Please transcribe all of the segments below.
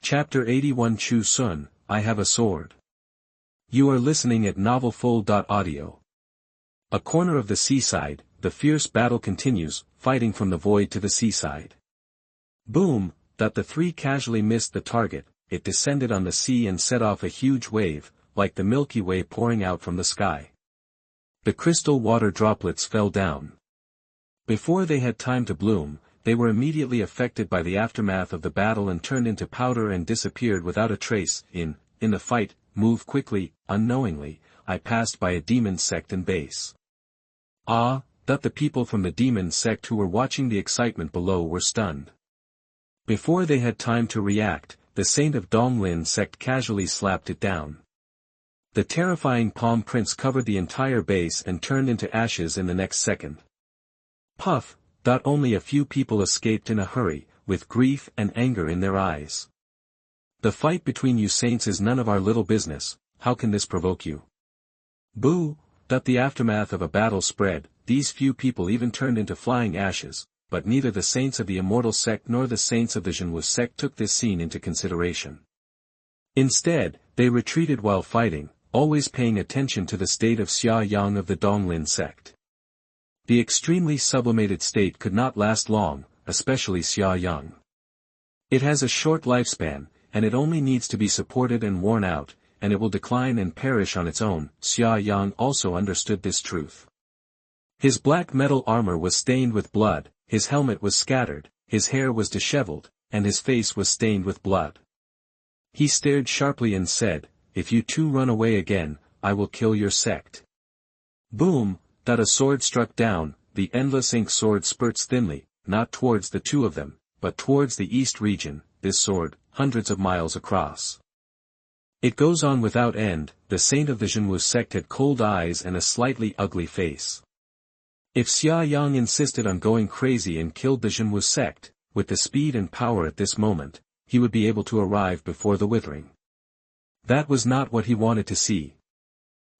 Chapter 81 Chu Xun, I Have a Sword. You are listening at novelfull.audio. A corner of the seaside, the fierce battle continues, fighting from the void to the seaside. Boom, that the three casually missed the target, it descended on the sea and set off a huge wave, like the Milky Way pouring out from the sky. The crystal water droplets fell down. Before they had time to bloom, they were immediately affected by the aftermath of the battle and turned into powder and disappeared without a trace. In the fight, move quickly, unknowingly, I passed by a demon sect and base. Ah, that the people from the demon sect who were watching the excitement below were stunned. Before they had time to react, the saint of Donglin sect casually slapped it down. The terrifying palm prints covered the entire base and turned into ashes in the next second. Puff, that only a few people escaped in a hurry, with grief and anger in their eyes. The fight between you saints is none of our little business, how can this provoke you? Boo, that the aftermath of a battle spread, these few people even turned into flying ashes, but neither the saints of the immortal sect nor the saints of the Xianxia sect took this scene into consideration. Instead, they retreated while fighting, always paying attention to the state of Xianxia of the Donglin sect. The extremely sublimated state could not last long, especially Xianxia. It has a short lifespan, and it only needs to be supported and worn out, and it will decline and perish on its own. Xianxia also understood this truth. His black metal armor was stained with blood, his helmet was scattered, his hair was disheveled, and his face was stained with blood. He stared sharply and said, "If you two run away again, I will kill your sect." Boom, that a sword struck down, the endless ink sword spurts thinly, not towards the two of them, but towards the east region, this sword, hundreds of miles across. It goes on without end. The saint of the Xianxia sect had cold eyes and a slightly ugly face. If Xianxia insisted on going crazy and killed the Xianxia sect, with the speed and power at this moment, he would be able to arrive before the withering. That was not what he wanted to see.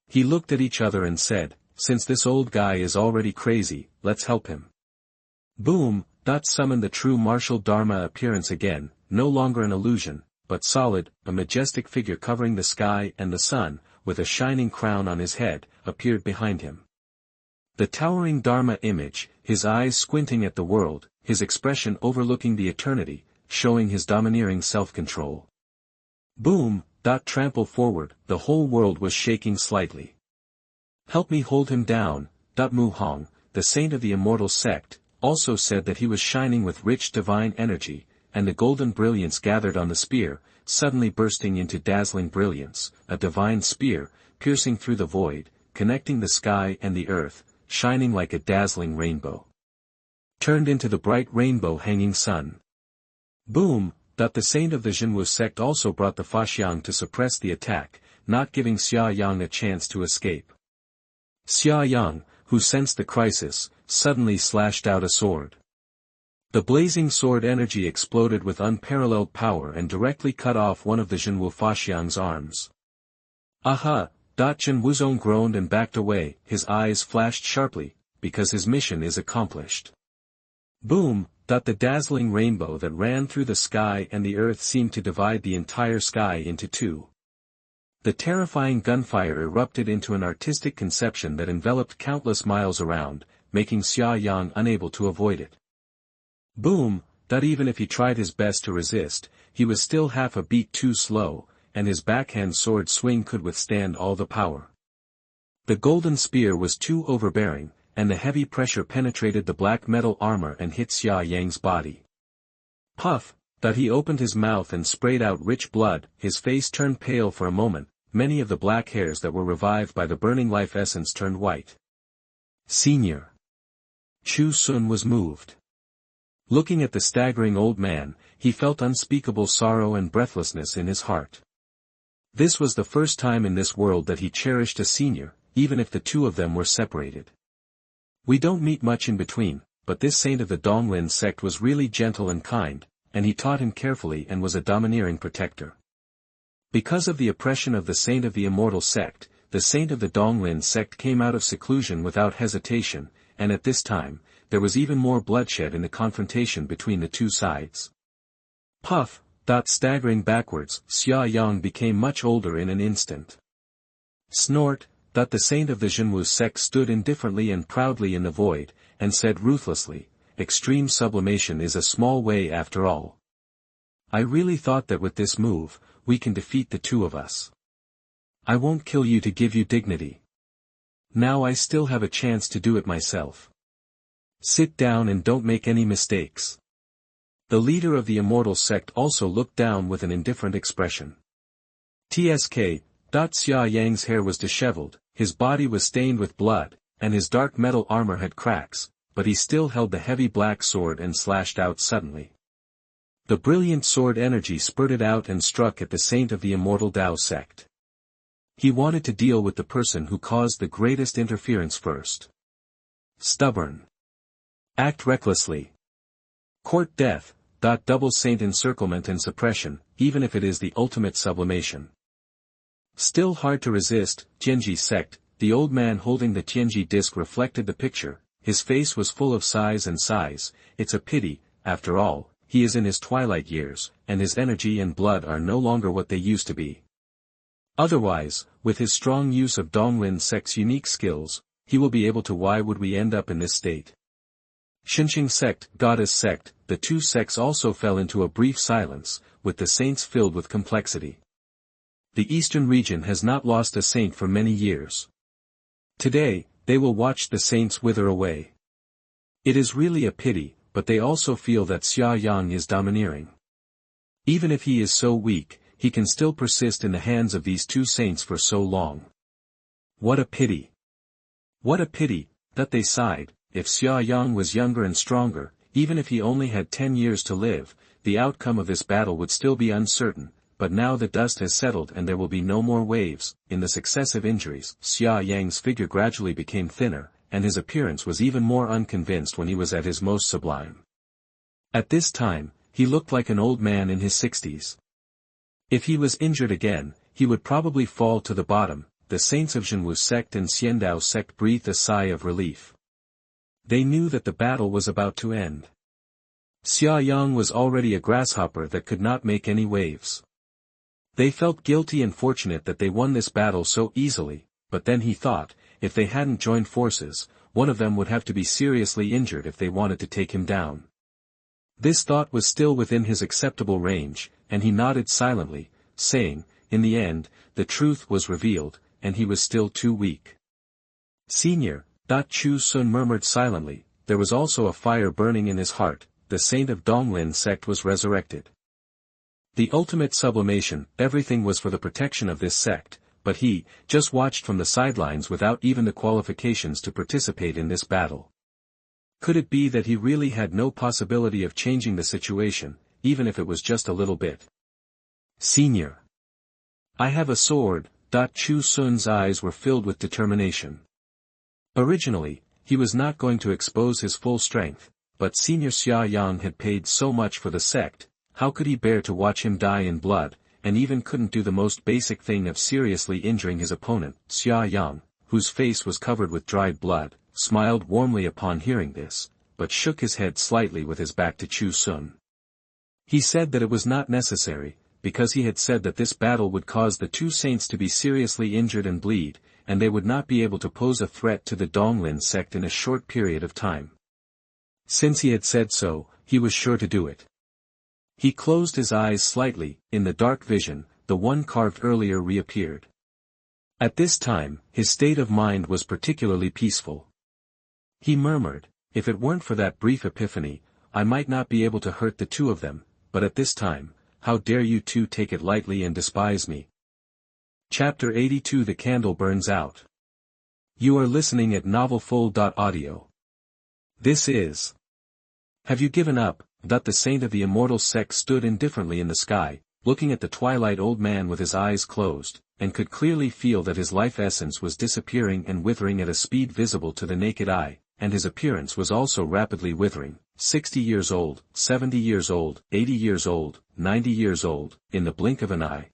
He looked at each other and said, "Since this old guy is already crazy, let's help him." Boom, that summoned the true martial Dharma appearance again, no longer an illusion, but solid, a majestic figure covering the sky and the sun, with a shining crown on his head, appeared behind him. The towering Dharma image, his eyes squinting at the world, his expression overlooking the eternity, showing his domineering self-control. Boom, that trample forward, the whole world was shaking slightly. "Help me hold him down." Mu Hong, the saint of the immortal sect, also said that he was shining with rich divine energy, and the golden brilliance gathered on the spear, suddenly bursting into dazzling brilliance, a divine spear, piercing through the void, connecting the sky and the earth, shining like a dazzling rainbow. Turned into the bright rainbow hanging sun. Boom, that the saint of the Xianxia sect also brought the Faxiang to suppress the attack, not giving Xianxia a chance to escape. Xianxia, who sensed the crisis, suddenly slashed out a sword. The blazing sword energy exploded with unparalleled power and directly cut off one of the Xianxia Faxiang's arms. Aha! Chen Wuzong groaned and backed away, his eyes flashed sharply, because his mission is accomplished. Boom, that the dazzling rainbow that ran through the sky and the earth seemed to divide the entire sky into two. The terrifying gunfire erupted into an artistic conception that enveloped countless miles around, making Xianxia unable to avoid it. Boom, that even if he tried his best to resist, he was still half a beat too slow, and his backhand sword swing could withstand all the power. The golden spear was too overbearing, and the heavy pressure penetrated the black metal armor and hit Xianxia's body. Puff, that he opened his mouth and sprayed out rich blood, his face turned pale for a moment, many of the black hairs that were revived by the burning life essence turned white. Senior. Chu Xun was moved. Looking at the staggering old man, he felt unspeakable sorrow and breathlessness in his heart. This was the first time in this world that he cherished a senior, even if the two of them were separated. We don't meet much in between, but this saint of the Donglin sect was really gentle and kind, and he taught him carefully and was a domineering protector. Because of the oppression of the saint of the immortal sect, the saint of the Donglin sect came out of seclusion without hesitation, and at this time, there was even more bloodshed in the confrontation between the two sides. Puff, Staggering backwards, Xianxia became much older in an instant. Snort. The saint of the Zhenwu sect stood indifferently and proudly in the void, and said ruthlessly, "Extreme sublimation is a small way after all. I really thought that with this move, we can defeat the two of us. I won't kill you to give you dignity. Now I still have a chance to do it myself. Sit down and don't make any mistakes." The leader of the immortal sect also looked down with an indifferent expression. Tsk. Xiaoyang's hair was disheveled, his body was stained with blood, and his dark metal armor had cracks, but he still held the heavy black sword and slashed out suddenly. The brilliant sword energy spurted out and struck at the saint of the immortal Tao sect. He wanted to deal with the person who caused the greatest interference first. Stubborn. Act recklessly. Court death. Double saint encirclement and suppression, even if it is the ultimate sublimation. Still hard to resist. Tianji sect. The old man holding the Tianji disc reflected the picture. His face was full of sighs and sighs. It's a pity, after all, he is in his twilight years, and his energy and blood are no longer what they used to be. Otherwise, with his strong use of Donglin sect's unique skills, he will be able to. Why would we end up in this state? Xianxia sect, goddess sect. The two sects also fell into a brief silence, with the saints filled with complexity. The eastern region has not lost a saint for many years. Today, they will watch the saints wither away. It is really a pity, but they also feel that Xiaoyang is domineering. Even if he is so weak, he can still persist in the hands of these two saints for so long. What a pity! What a pity, that they sighed. If Xiaoyang was younger and stronger, even if he only had 10 years to live, the outcome of this battle would still be uncertain, but now the dust has settled and there will be no more waves. In the successive injuries, Xiaoyang's figure gradually became thinner, and his appearance was even more unconvinced when he was at his most sublime. At this time, he looked like an old man in his 60s. If he was injured again, he would probably fall to the bottom. The saints of Zhenwu sect and Xiandao sect breathed a sigh of relief. They knew that the battle was about to end. Xiaoyang was already a grasshopper that could not make any waves. They felt guilty and fortunate that they won this battle so easily, but then he thought, if they hadn't joined forces, one of them would have to be seriously injured if they wanted to take him down. This thought was still within his acceptable range, and he nodded silently, saying, in the end, the truth was revealed, and he was still too weak. Senior. Chu Xun murmured silently. There was also a fire burning in his heart. The saint of Donglin sect was resurrected. The ultimate sublimation, everything was for the protection of this sect, but he just watched from the sidelines without even the qualifications to participate in this battle. Could it be that he really had no possibility of changing the situation, even if it was just a little bit? Senior. I have a sword. Chu Xun's eyes were filled with determination. Originally, he was not going to expose his full strength, but Senior Xiaoyang had paid so much for the sect, how could he bear to watch him die in blood, and even couldn't do the most basic thing of seriously injuring his opponent. Xiaoyang, whose face was covered with dried blood, smiled warmly upon hearing this, but shook his head slightly with his back to Chu Xun. He said that it was not necessary, because he had said that this battle would cause the two saints to be seriously injured and bleed, and they would not be able to pose a threat to the Donglin sect in a short period of time. Since he had said so, he was sure to do it. He closed his eyes slightly. In the dark vision, the one carved earlier reappeared. At this time, his state of mind was particularly peaceful. He murmured, if it weren't for that brief epiphany, I might not be able to hurt the two of them, but at this time, how dare you two take it lightly and despise me? Chapter 82. The candle burns out. You are listening at novelfull.audio. This is. Have you given up? The saint of the immortal sect stood indifferently in the sky, looking at the twilight old man with his eyes closed, and could clearly feel that his life essence was disappearing and withering at a speed visible to the naked eye, and his appearance was also rapidly withering. 60 years old, 70 years old, 80 years old, 90 years old, in the blink of an eye.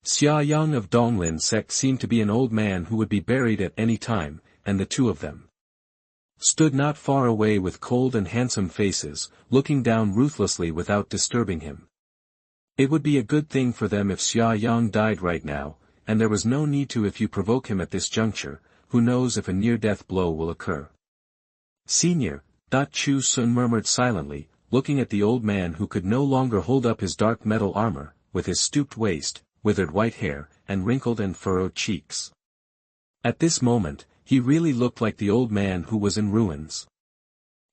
Xiaoyang of Donglin sect seemed to be an old man who would be buried at any time, and the two of them stood not far away with cold and handsome faces, looking down ruthlessly without disturbing him. It would be a good thing for them if Xiaoyang died right now, and there was no need to if you provoke him at this juncture, who knows if a near-death blow will occur. Senior, Chu Xun murmured silently, looking at the old man who could no longer hold up his dark metal armor, with his stooped waist, withered white hair, and wrinkled and furrowed cheeks. At this moment, he really looked like the old man who was in ruins.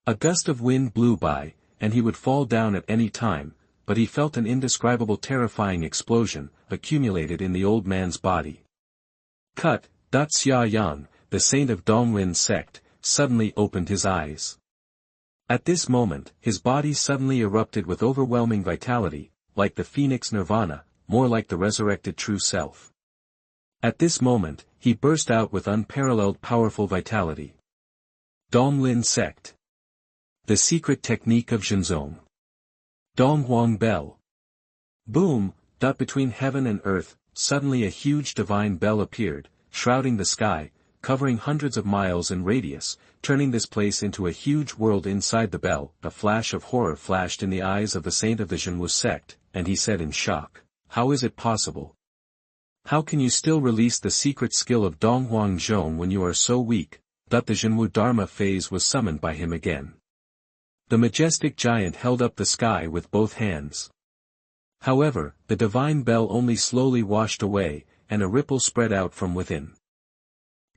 A gust of wind blew by, and he would fall down at any time, but he felt an indescribable terrifying explosion, accumulated in the old man's body. Cut. Xia Yang, the saint of Donglin's sect, suddenly opened his eyes. At this moment, his body suddenly erupted with overwhelming vitality, like the phoenix nirvana, more like the resurrected true self. At this moment, he burst out with unparalleled powerful vitality. Donglin Sect. The secret technique of Zhenzong. Donghuang Bell. Boom. Between heaven and earth, suddenly a huge divine bell appeared, shrouding the sky, covering hundreds of miles in radius, turning this place into a huge world inside the bell. A flash of horror flashed in the eyes of the saint of the Zhenwu sect, and he said in shock, "How is it possible? How can you still release the secret skill of Donghuang Zhong when you are so weak?" The Zhenwu Dharma phase was summoned by him again. The majestic giant held up the sky with both hands. However, the divine bell only slowly washed away, and a ripple spread out from within.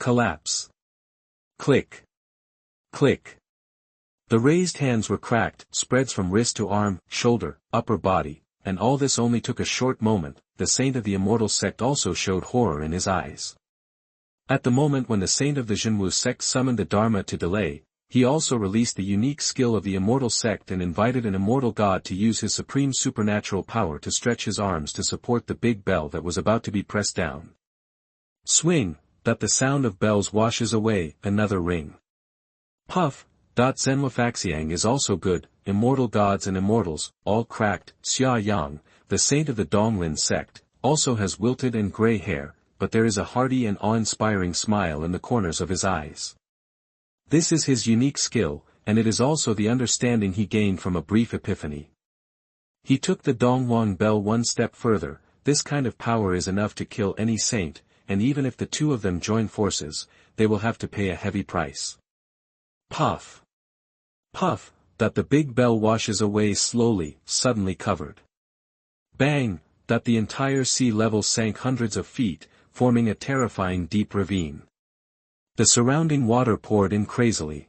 Collapse. Click. Click. The raised hands were cracked, spreads from wrist to arm, shoulder, upper body, and all this only took a short moment. The saint of the immortal sect also showed horror in his eyes. At the moment when the saint of the Zhenwu sect summoned the Dharma to delay, he also released the unique skill of the immortal sect and invited an immortal god to use his supreme supernatural power to stretch his arms to support the big bell that was about to be pressed down. Swing. The sound of bells washes away. Another ring. Puff. Zenwafaxiang is also good. Immortal gods and immortals, all cracked. Xia Yang, the saint of the Donglin sect, also has wilted and gray hair, but there is a hearty and awe-inspiring smile in the corners of his eyes. This is his unique skill, and it is also the understanding he gained from a brief epiphany. He took the Donghuang bell one step further. This kind of power is enough to kill any saint, and even if the two of them join forces, they will have to pay a heavy price. Puff. Puff. The big bell washes away slowly, suddenly covered. Bang. The entire sea level sank hundreds of feet, forming a terrifying deep ravine. The surrounding water poured in crazily.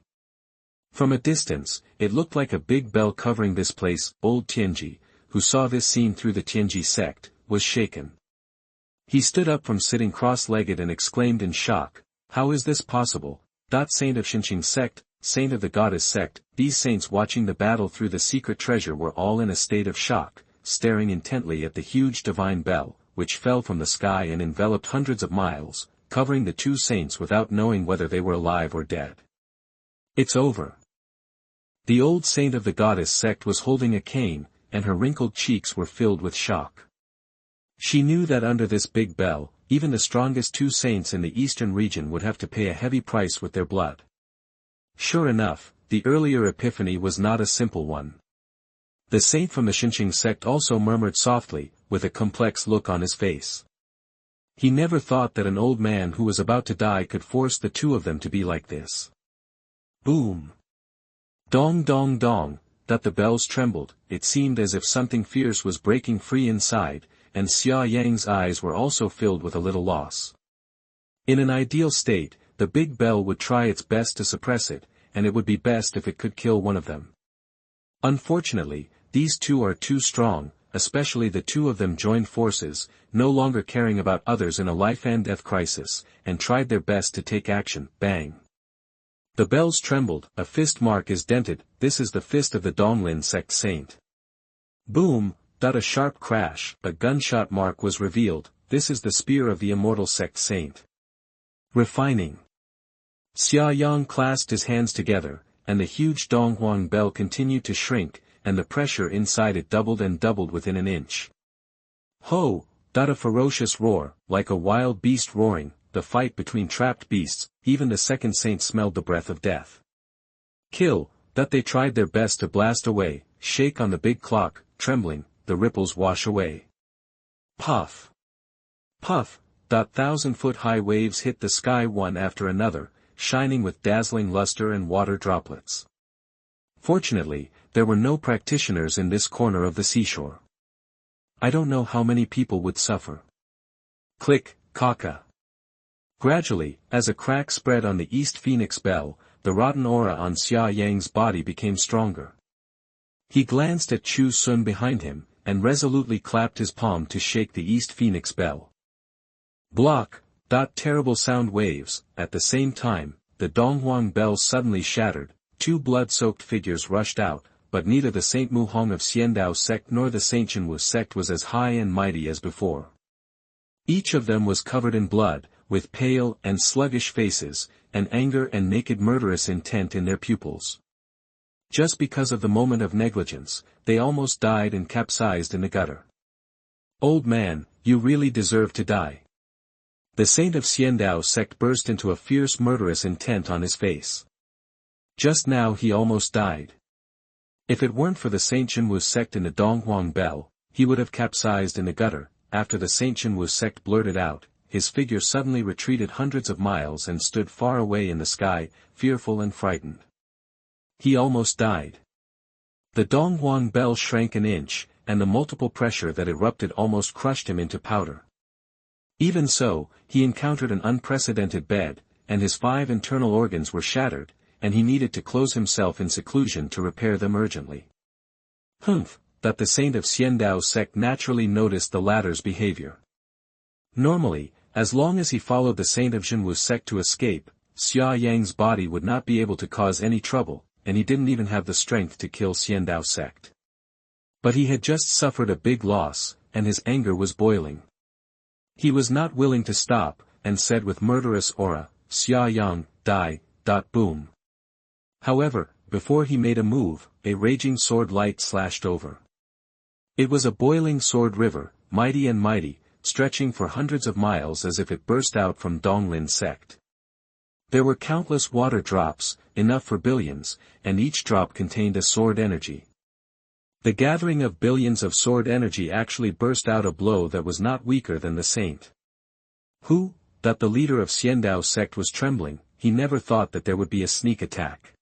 From a distance, it looked like a big bell covering this place. Old Tianji, who saw this scene through the Tianji sect, was shaken. He stood up from sitting cross-legged and exclaimed in shock, "How is this possible? Saint of Xianxia sect, saint of the goddess sect." These saints watching the battle through the secret treasure were all in a state of shock, staring intently at the huge divine bell, which fell from the sky and enveloped hundreds of miles, covering the two saints without knowing whether they were alive or dead. "It's over." The old saint of the goddess sect was holding a cane, and her wrinkled cheeks were filled with shock. She knew that under this big bell, even the strongest two saints in the eastern region would have to pay a heavy price with their blood. Sure enough, the earlier epiphany was not a simple one. The saint from the Xianxia sect also murmured softly, with a complex look on his face. He never thought that an old man who was about to die could force the two of them to be like this. Boom! Dong dong dong. The bells trembled. It seemed as if something fierce was breaking free inside, and Xia Yang's eyes were also filled with a little loss. In an ideal state, the big bell would try its best to suppress it, and it would be best if it could kill one of them. Unfortunately, these two are too strong, especially the two of them joined forces, no longer caring about others in a life-and-death crisis, and tried their best to take action. Bang! The bells trembled. A fist mark is dented. This is the fist of the Donglin sect saint. Boom! A sharp crash. A gunshot mark was revealed. This is the spear of the immortal sect saint. Refining. Xia Yang clasped his hands together, and the huge Donghuang bell continued to shrink, and the pressure inside it doubled and doubled within an inch. Ho! A ferocious roar, like a wild beast roaring, the fight between trapped beasts. Even the second saint smelled the breath of death. Kill! They tried their best to blast away, shake on the big clock, trembling, the ripples wash away. Puff! Puff! 1,000-foot-high waves hit the sky one after another, shining with dazzling luster and water droplets. Fortunately, there were no practitioners in this corner of the seashore. I don't know how many people would suffer. Click, caca. Gradually, as a crack spread on the East Phoenix Bell, the rotten aura on Xia Yang's body became stronger. He glanced at Chu Xun behind him, and resolutely clapped his palm to shake the East Phoenix Bell. Block! Terrible sound waves. At the same time, the Donghuang Bell suddenly shattered, 2 blood-soaked figures rushed out, but neither the Saint Mu Hong of Xiandao sect nor the Saint Xianwu sect was as high and mighty as before. Each of them was covered in blood, with pale and sluggish faces, and anger and naked murderous intent in their pupils. Just because of the moment of negligence, they almost died and capsized in the gutter. Old man, you really deserve to die. The saint of Xiandao sect burst into a fierce murderous intent on his face. Just now he almost died. If it weren't for the Saint Xianwu sect in the Donghuang Bell, he would have capsized in the gutter. After the Saint Xianwu sect blurted out, his figure suddenly retreated hundreds of miles and stood far away in the sky, fearful and frightened. He almost died. The Donghuang Bell shrank an inch, and the multiple pressure that erupted almost crushed him into powder. Even so, he encountered an unprecedented bed, and his 5 internal organs were shattered, and he needed to close himself in seclusion to repair them urgently. Humph! That the saint of Xiandao sect naturally noticed the latter's behavior. Normally, as long as he followed the saint of Xianwu sect to escape, Xia Yang's body would not be able to cause any trouble, and he didn't even have the strength to kill Xiandao sect. But he had just suffered a big loss, and his anger was boiling. He was not willing to stop, and said with murderous aura, "Xia Yang, die." Boom. However, before he made a move, a raging sword light slashed over. It was a boiling sword river, mighty and mighty, stretching for hundreds of miles as if it burst out from Donglin sect. There were countless water drops, enough for billions, and each drop contained a sword energy. The gathering of billions of sword energy actually burst out a blow that was not weaker than the saint. Who? That the leader of Xiandao sect was trembling, he never thought that there would be a sneak attack.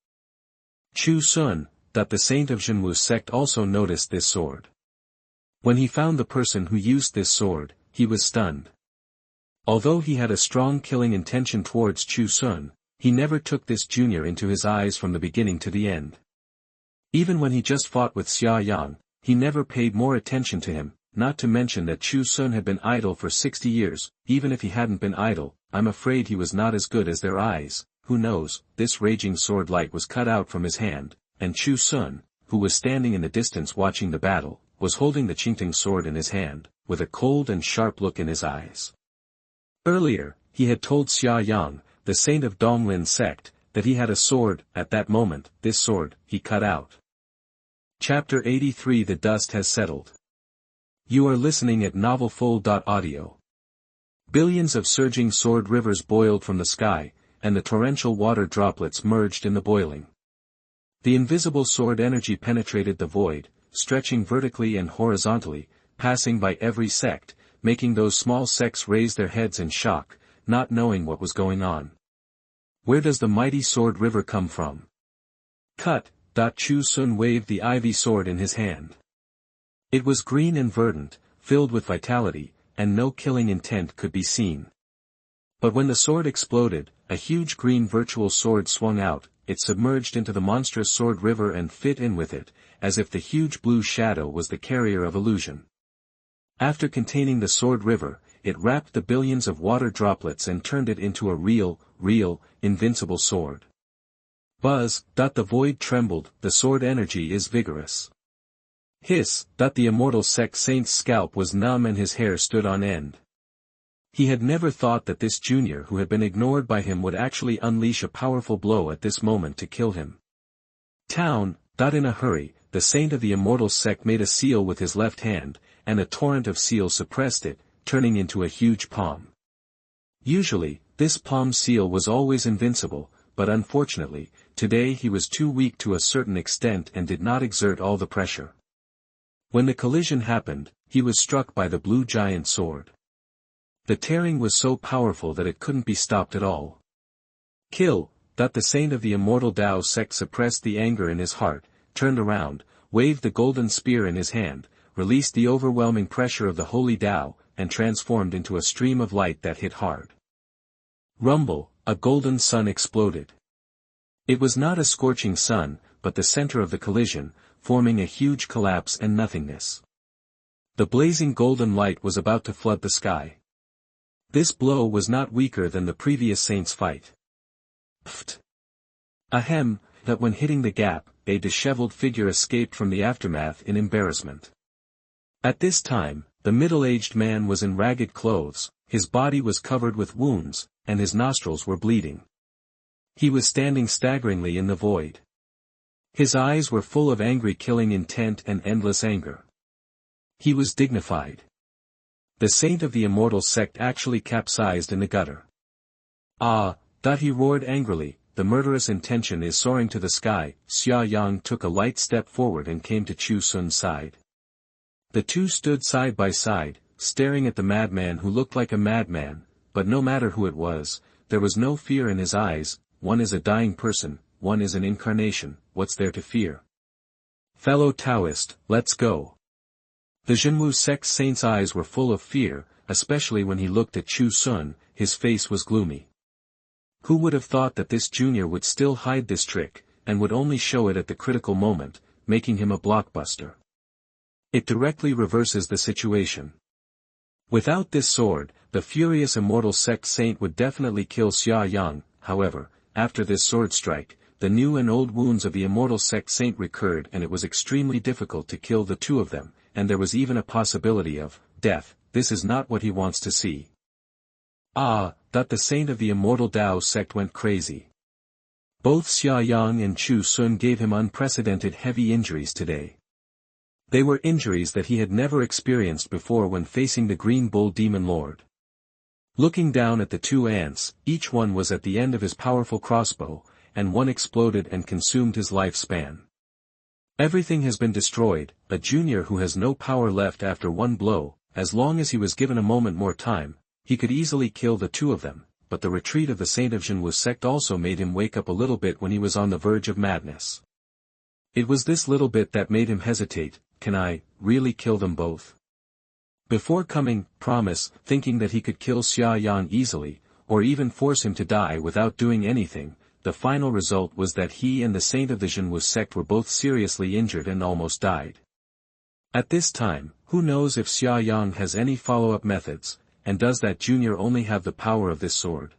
Chu Xun, that the saint of Xianwu sect also noticed this sword. When he found the person who used this sword, he was stunned. Although he had a strong killing intention towards Chu Xun, he never took this junior into his eyes from the beginning to the end. Even when he just fought with Xia Yang, he never paid more attention to him, not to mention that Chu Xun had been idle for 60 years, even if he hadn't been idle, I'm afraid he was not as good as their eyes. Who knows? This raging sword light was cut out from his hand, and Chu Xun, who was standing in the distance watching the battle, was holding the Qingting sword in his hand, with a cold and sharp look in his eyes. Earlier, he had told Xia Yang, the saint of Donglin sect, that he had a sword. At that moment, this sword, he cut out. Chapter 83 The Dust Has Settled. You are listening at novelfull.audio. Billions of surging sword rivers boiled from the sky, and the torrential water droplets merged in the boiling. The invisible sword energy penetrated the void, stretching vertically and horizontally, passing by every sect, making those small sects raise their heads in shock, not knowing what was going on. Where does the mighty sword river come from? Cut! Chu Xun waved the ivy sword in his hand. It was green and verdant, filled with vitality, and no killing intent could be seen. But when the sword exploded, a huge green virtual sword swung out, it submerged into the monstrous sword river and fit in with it, as if the huge blue shadow was the carrier of illusion. After containing the sword river, it wrapped the billions of water droplets and turned it into a real, invincible sword. Buzz! The void trembled, the sword energy is vigorous. Hiss! The immortal sect saint's scalp was numb and his hair stood on end. He had never thought that this junior who had been ignored by him would actually unleash a powerful blow at this moment to kill him. Town! In a hurry, the saint of the immortal sect made a seal with his left hand, and a torrent of seal suppressed it, turning into a huge palm. Usually, this palm seal was always invincible, but unfortunately, today he was too weak to a certain extent and did not exert all the pressure. When the collision happened, he was struck by the blue giant sword. The tearing was so powerful that it couldn't be stopped at all. Kill, that the saint of the immortal Tao sect suppressed the anger in his heart, turned around, waved the golden spear in his hand, released the overwhelming pressure of the holy Tao, and transformed into a stream of light that hit hard. Rumble, a golden sun exploded. It was not a scorching sun, but the center of the collision, forming a huge collapse and nothingness. The blazing golden light was about to flood the sky. This blow was not weaker than the previous saint's fight. Pft! Ahem, that when hitting the gap, a disheveled figure escaped from the aftermath in embarrassment. At this time, the middle-aged man was in ragged clothes, his body was covered with wounds, and his nostrils were bleeding. He was standing staggeringly in the void. His eyes were full of angry killing intent and endless anger. He was dignified. The saint of the immortal sect actually capsized in the gutter. Ah, that he roared angrily, the murderous intention is soaring to the sky. Xianxia took a light step forward and came to Chu Xun's side. The two stood side by side, staring at the madman who looked like a madman, but no matter who it was, there was no fear in his eyes. One is a dying person, one is an incarnation, what's there to fear? Fellow Taoist, let's go. The Zhenwu sect saint's eyes were full of fear, especially when he looked at Chu Xun, his face was gloomy. Who would have thought that this junior would still hide this trick, and would only show it at the critical moment, making him a blockbuster? It directly reverses the situation. Without this sword, the furious immortal sect saint would definitely kill Xianxia. However, after this sword strike, the new and old wounds of the immortal sect saint recurred and it was extremely difficult to kill the two of them, and there was even a possibility of death. This is not what he wants to see. Ah, that the saint of the immortal Tao sect went crazy. Both Xianxia and Chu Xun gave him unprecedented heavy injuries today. They were injuries that he had never experienced before when facing the Green Bull Demon Lord. Looking down at the two ants, each one was at the end of his powerful crossbow, and one exploded and consumed his lifespan. Everything has been destroyed, a junior who has no power left after one blow. As long as he was given a moment more time, he could easily kill the two of them, but the retreat of the saint of Zhenwu sect also made him wake up a little bit when he was on the verge of madness. It was this little bit that made him hesitate. Can I really kill them both? Before coming, promise, thinking that he could kill Xianxia easily, or even force him to die without doing anything, the final result was that he and the saint of the Zhenwu sect were both seriously injured and almost died. At this time, who knows if Xianxia has any follow-up methods, and does that junior only have the power of this sword?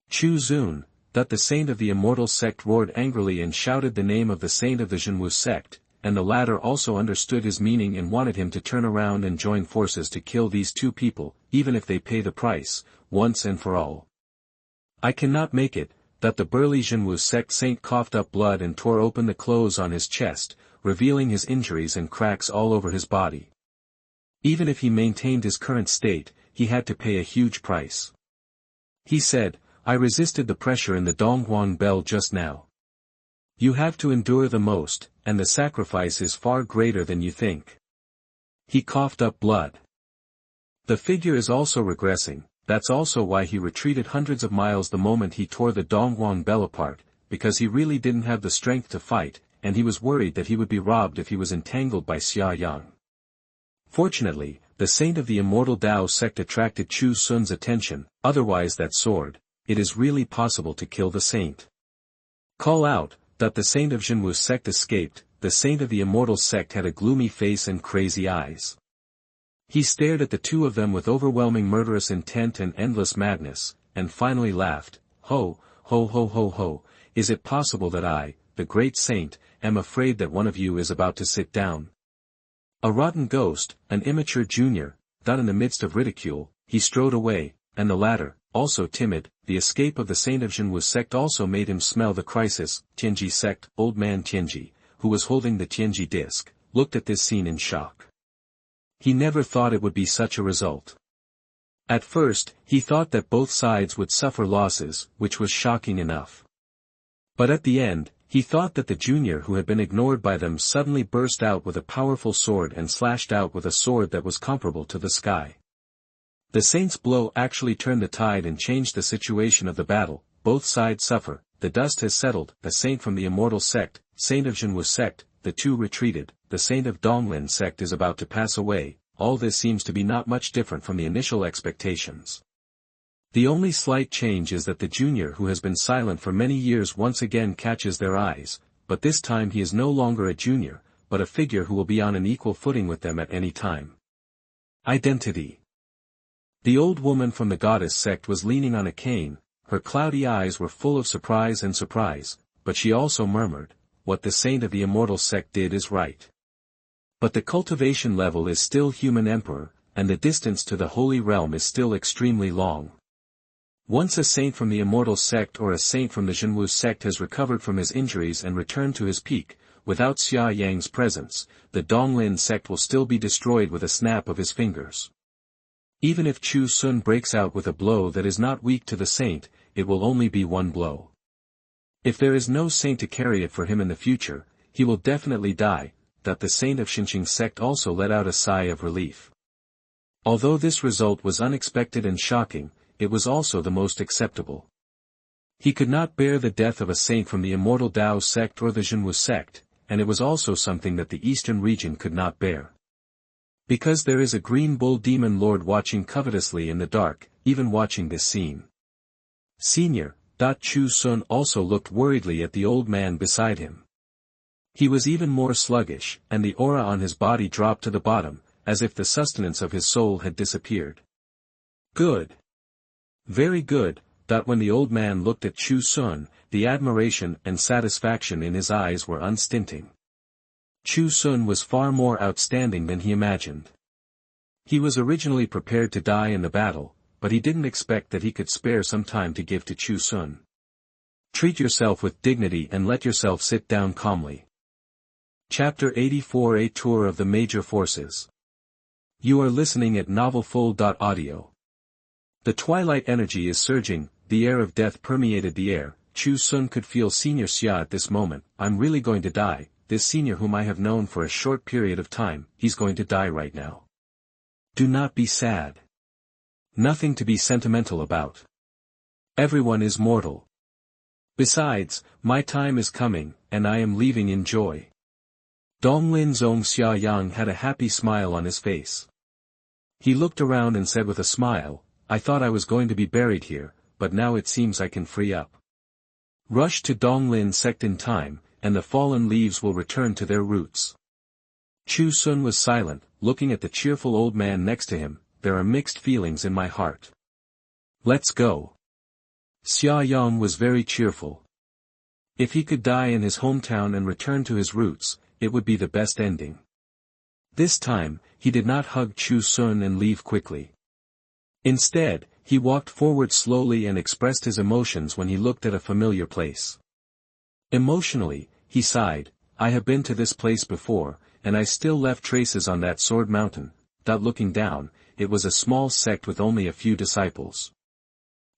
Chu Xun, that the saint of the immortal sect roared angrily and shouted the name of the saint of the Zhenwu sect, and the latter also understood his meaning and wanted him to turn around and join forces to kill these two people, even if they pay the price, once and for all. I cannot make it, that the burly Zhenwu sect saint coughed up blood and tore open the clothes on his chest, revealing his injuries and cracks all over his body. Even if he maintained his current state, he had to pay a huge price. He said, I resisted the pressure in the Donglin bell just now. You have to endure the most, and the sacrifice is far greater than you think. He coughed up blood. The figure is also regressing, that's also why he retreated hundreds of miles the moment he tore the Donglin bell apart, because he really didn't have the strength to fight, and he was worried that he would be robbed if he was entangled by Xianxia. Fortunately, the saint of the immortal Tao sect attracted Chu Xun's attention, otherwise that sword, it is really possible to kill the saint. Call out, that the saint of Zhenwu sect escaped. The saint of the immortal sect had a gloomy face and crazy eyes. He stared at the two of them with overwhelming murderous intent and endless madness, and finally laughed. Ho, ho ho ho ho, is it possible that I, the great saint, am afraid that one of you is about to sit down? A rotten ghost, an immature junior, that in the midst of ridicule, he strode away, and the latter, also timid, the escape of the saint of Zhenwu sect also made him smell the crisis. Tianji sect, old man Tianji, who was holding the Tianji disc, looked at this scene in shock. He never thought it would be such a result. At first, he thought that both sides would suffer losses, which was shocking enough. But at the end, He thought that the junior who had been ignored by them suddenly burst out with a powerful sword and slashed out with a sword that was comparable to the sky. The saint's blow actually turned the tide and changed the situation of the battle. Both sides suffer, the dust has settled. The saint from the immortal sect, saint of Xianxia sect, the two retreated, the saint of Donglin sect is about to pass away. All this seems to be not much different from the initial expectations. The only slight change is that the junior who has been silent for many years once again catches their eyes, but this time he is no longer a junior, but a figure who will be on an equal footing with them at any time. Identity. The old woman from the goddess sect was leaning on a cane, her cloudy eyes were full of surprise, but she also murmured, "What the saint of the immortal sect did is right. But the cultivation level is still human emperor, and the distance to the holy realm is still extremely long." Once a saint from the immortal sect or a saint from the Xianxia sect has recovered from his injuries and returned to his peak, without Xia Yang's presence, the Donglin sect will still be destroyed with a snap of his fingers. Even if Chu Xun breaks out with a blow that is not weak to the saint, it will only be one blow. If there is no saint to carry it for him in the future, he will definitely die. That the saint of Xianxia sect also let out a sigh of relief. Although this result was unexpected and shocking, it was also the most acceptable. He could not bear the death of a saint from the immortal Tao sect or the Xianxia sect, and it was also something that the eastern region could not bear. Because there is a green bull demon lord watching covetously in the dark, even watching this scene. Senior, Chu Xun also looked worriedly at the old man beside him. He was even more sluggish, and the aura on his body dropped to the bottom, as if the sustenance of his soul had disappeared. Good. Very good. When the old man looked at Chu Xun, the admiration and satisfaction in his eyes were unstinting. Chu Xun was far more outstanding than he imagined. He was originally prepared to die in the battle, but he didn't expect that he could spare some time to give to Chu Xun. Treat yourself with dignity and let yourself sit down calmly. Chapter 84: A Tour of the Major Forces. You are listening at novelfull.audio. The twilight energy is surging, the air of death permeated the air. Chu Xun could feel Senior Xia at this moment. I'm really going to die, this senior whom I have known for a short period of time, he's going to die right now. Do not be sad. Nothing to be sentimental about. Everyone is mortal. Besides, my time is coming, and I am leaving in joy. Donglin Xiaoyang had a happy smile on his face. He looked around and said with a smile, I thought I was going to be buried here, but now it seems I can free up. Rush to Donglin sect in time, and the fallen leaves will return to their roots. Chu Xun was silent, looking at the cheerful old man next to him. There are mixed feelings in my heart. Let's go. Xia Yang was very cheerful. If he could die in his hometown and return to his roots, it would be the best ending. This time, he did not hug Chu Xun and leave quickly. Instead, he walked forward slowly and expressed his emotions when he looked at a familiar place. Emotionally, he sighed, I have been to this place before, and I still left traces on that sword mountain. Looking down, it was a small sect with only a few disciples.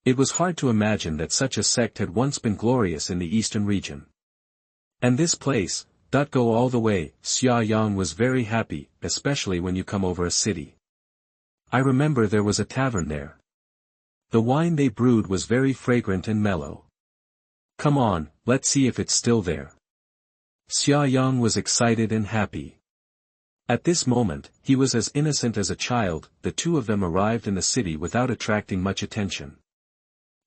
It was hard to imagine that such a sect had once been glorious in the eastern region. And this place, go all the way. Xia Yang was very happy, especially when you come over a city. I remember there was a tavern there. The wine they brewed was very fragrant and mellow. Come on, let's see if it's still there. Xia Yang was excited and happy. At this moment, he was as innocent as a child. The two of them arrived in the city without attracting much attention.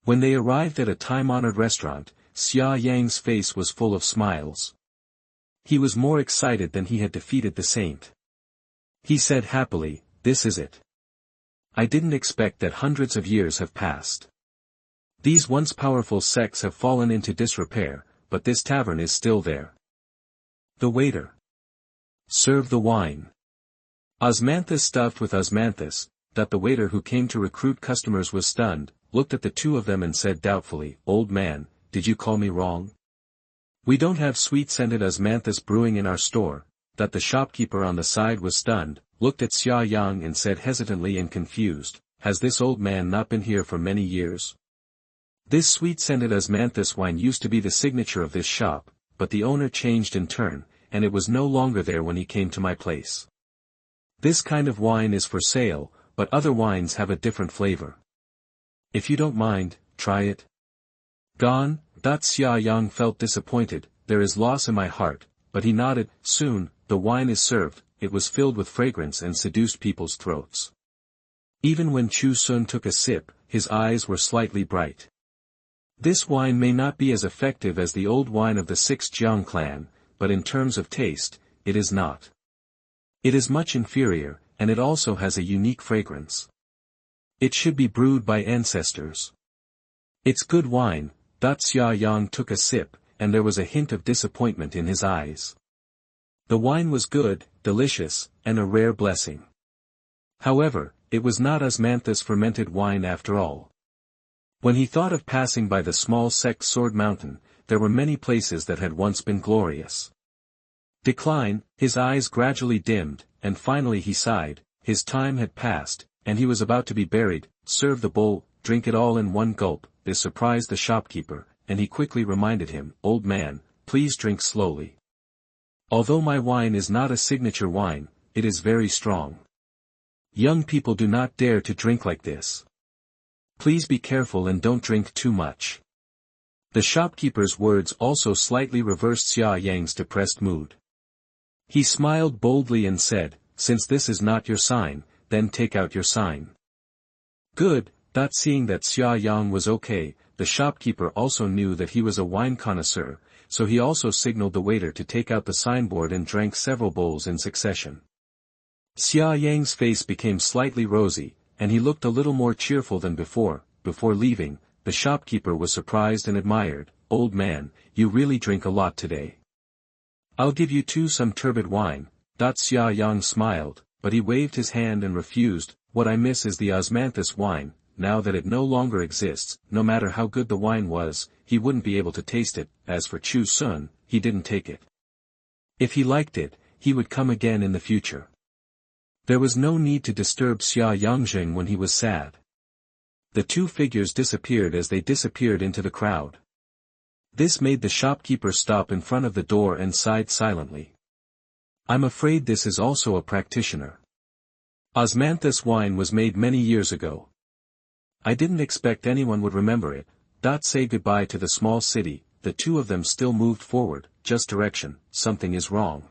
When they arrived at a time-honored restaurant, Xia Yang's face was full of smiles. He was more excited than he had defeated the saint. He said happily, this is it. I didn't expect that hundreds of years have passed. These once powerful sects have fallen into disrepair, but this tavern is still there. The waiter. Serve the wine. Osmanthus stuffed with osmanthus. The waiter who came to recruit customers was stunned, looked at the two of them and said doubtfully, Old man, did you call me wrong? We don't have sweet-scented osmanthus brewing in our store. The shopkeeper on the side was stunned, looked at Xia Yang and said hesitantly and confused, has this old man not been here for many years? This sweet-scented osmanthus wine used to be the signature of this shop. but the owner changed in turn, and it was no longer there when he came to my place. This kind of wine is for sale, but other wines have a different flavor. If you don't mind, try it. Gone? Xiaoyang felt disappointed. There is loss in my heart, but he nodded. Soon, the wine is served. It was filled with fragrance and seduced people's throats. Even when Chu Xun took a sip, his eyes were slightly bright. This wine may not be as effective as the old wine of the 6th Jiang clan, but in terms of taste, it is not. It is much inferior, and it also has a unique fragrance. It should be brewed by ancestors. It's good wine. Xiaoyang took a sip, and there was a hint of disappointment in his eyes. The wine was good, delicious, and a rare blessing. However, it was not osmanthus fermented wine after all. When he thought of passing by the small Sect Sword Mountain, there were many places that had once been glorious. Decline, his eyes gradually dimmed, and finally he sighed. His time had passed, and he was about to be buried. Serve the bowl, drink it all in one gulp. This surprised the shopkeeper, and he quickly reminded him, "Old man, please drink slowly. Although my wine is not a signature wine, it is very strong. Young people do not dare to drink like this. Please be careful and don't drink too much." The shopkeeper's words also slightly reversed Xia Yang's depressed mood. He smiled boldly and said, "Since this is not your sign, then take out your sign." Good. Seeing that Xia Yang was okay, the shopkeeper also knew that he was a wine connoisseur, so he also signaled the waiter to take out the signboard and drank several bowls in succession. Xia Yang's face became slightly rosy, and he looked a little more cheerful than before. Before leaving, the shopkeeper was surprised and admired. "Old man, you really drink a lot today. I'll give you too some turbid wine." Xia Yang smiled, but he waved his hand and refused. "What I miss is the osmanthus wine. Now that it no longer exists, no matter how good the wine was, he wouldn't be able to taste it." As for Chu Xun, he didn't take it. If he liked it, he would come again in the future. There was no need to disturb Xia Yangjing when he was sad. The two figures disappeared as they disappeared into the crowd. This made the shopkeeper stop in front of the door and sighed silently. "I'm afraid this is also a practitioner. Osmanthus wine was made many years ago. I didn't expect anyone would remember it." Say goodbye to the small city. The two of them still moved forward. Just direction. Something is wrong.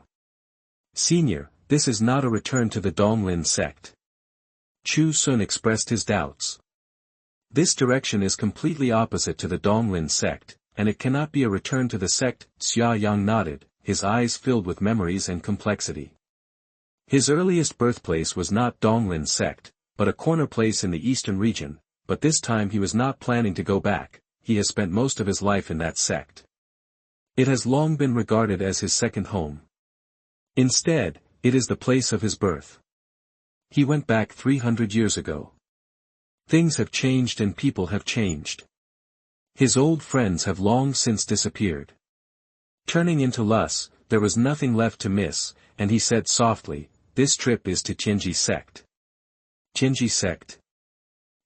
"Senior, this is not a return to the Donglin sect." Chu Xun expressed his doubts. "This direction is completely opposite to the Donglin sect, and it cannot be a return to the sect." Xia Yang nodded, his eyes filled with memories and complexity. His earliest birthplace was not Donglin sect, but a corner place in the eastern region, but this time he was not planning to go back. He has spent most of his life in that sect. It has long been regarded as his second home. Instead, it is the place of his birth. He went back 300 years ago. Things have changed and people have changed. His old friends have long since disappeared. Turning into Lus, there was nothing left to miss, and he said softly, "This trip is to Tianji sect." Tianji sect?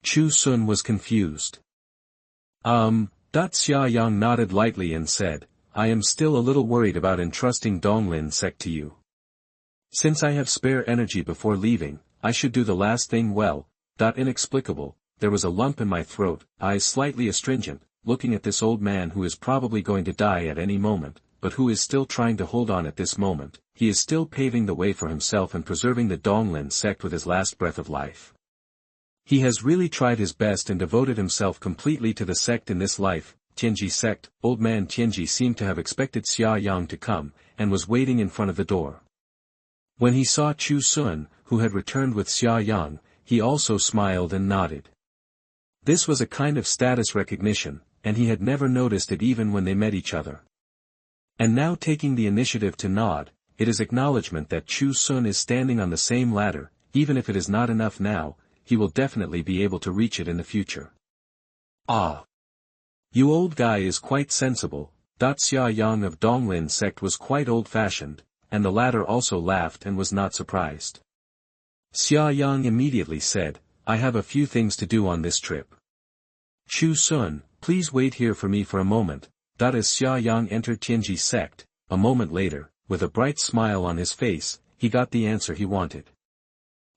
Chu Xun was confused. Xia Yang nodded lightly and said, "I am still a little worried about entrusting Donglin sect to you. Since I have spare energy before leaving, I should do the last thing well." Inexplicable, there was a lump in my throat, eyes slightly astringent, looking at this old man who is probably going to die at any moment, but who is still trying to hold on at this moment. He is still paving the way for himself and preserving the Donglin sect with his last breath of life. He has really tried his best and devoted himself completely to the sect in this life. Tianji sect. Old man Tianji seemed to have expected Xia Yang to come, and was waiting in front of the door. When he saw Chu Xun, who had returned with Xia Yang, he also smiled and nodded. This was a kind of status recognition, and he had never noticed it even when they met each other. And now taking the initiative to nod, it is acknowledgement that Chu Xun is standing on the same ladder. Even if it is not enough now, he will definitely be able to reach it in the future. "Ah! You old guy is quite sensible." Xia Yang of Donglin sect was quite old-fashioned, and the latter also laughed and was not surprised. Xia Yang immediately said, "I have a few things to do on this trip. Chu Xun, please wait here for me for a moment." As Xiaoyang entered Tianji sect, a moment later, with a bright smile on his face, he got the answer he wanted.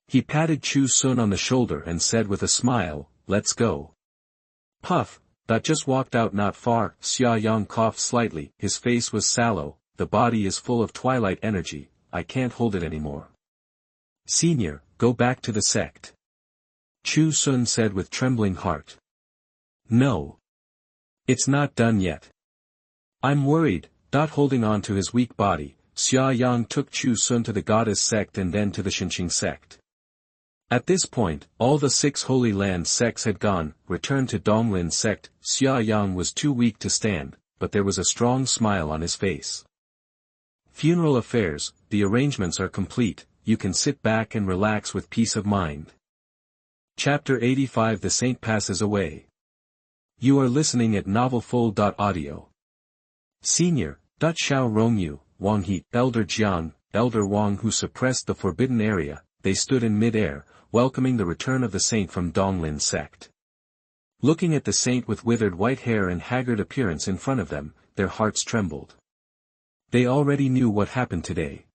He patted Chu Xun on the shoulder and said with a smile, "Let's go." Puff, that just walked out not far. Xiaoyang coughed slightly, his face was sallow, the body is full of twilight energy, I can't hold it anymore. Senior, go back to the sect. Chu Xun said with trembling heart. No. It's not done yet. I'm worried. Holding on to his weak body, Xiaoyang took Chu Xun to the goddess sect and then to the Xinqing sect. At this point, all the 6 Holy Land sects had gone, returned to Donglin sect. Xiaoyang was too weak to stand, but there was a strong smile on his face. Funeral affairs, the arrangements are complete, you can sit back and relax with peace of mind. Chapter 85 The Saint passes away. You are listening at novelfull.audio. Senior, Xiao Rongyu, Wang He, Elder Jiang, Elder Wang who suppressed the forbidden area, they stood in mid-air, welcoming the return of the saint from Donglin sect. Looking at the saint with withered white hair and haggard appearance in front of them, their hearts trembled. They already knew what happened today.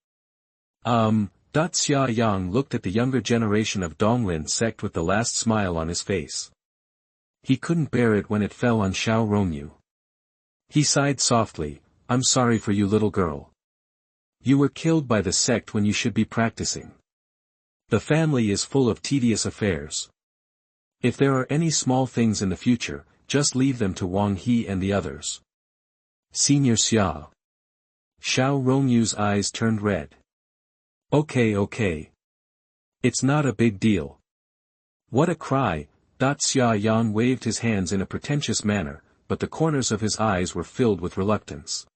Xia Yang looked at the younger generation of Donglin sect with the last smile on his face. He couldn't bear it when it fell on Xiao Rongyu. He sighed softly, I'm sorry for you little girl. You were killed by the sect when you should be practicing. The family is full of tedious affairs. If there are any small things in the future, just leave them to Wang He and the others. Senior Xia. Xiao Rongyu's eyes turned red. Okay. It's not a big deal. What a cry. Xia Yang waved his hands in a pretentious manner, but the corners of his eyes were filled with reluctance.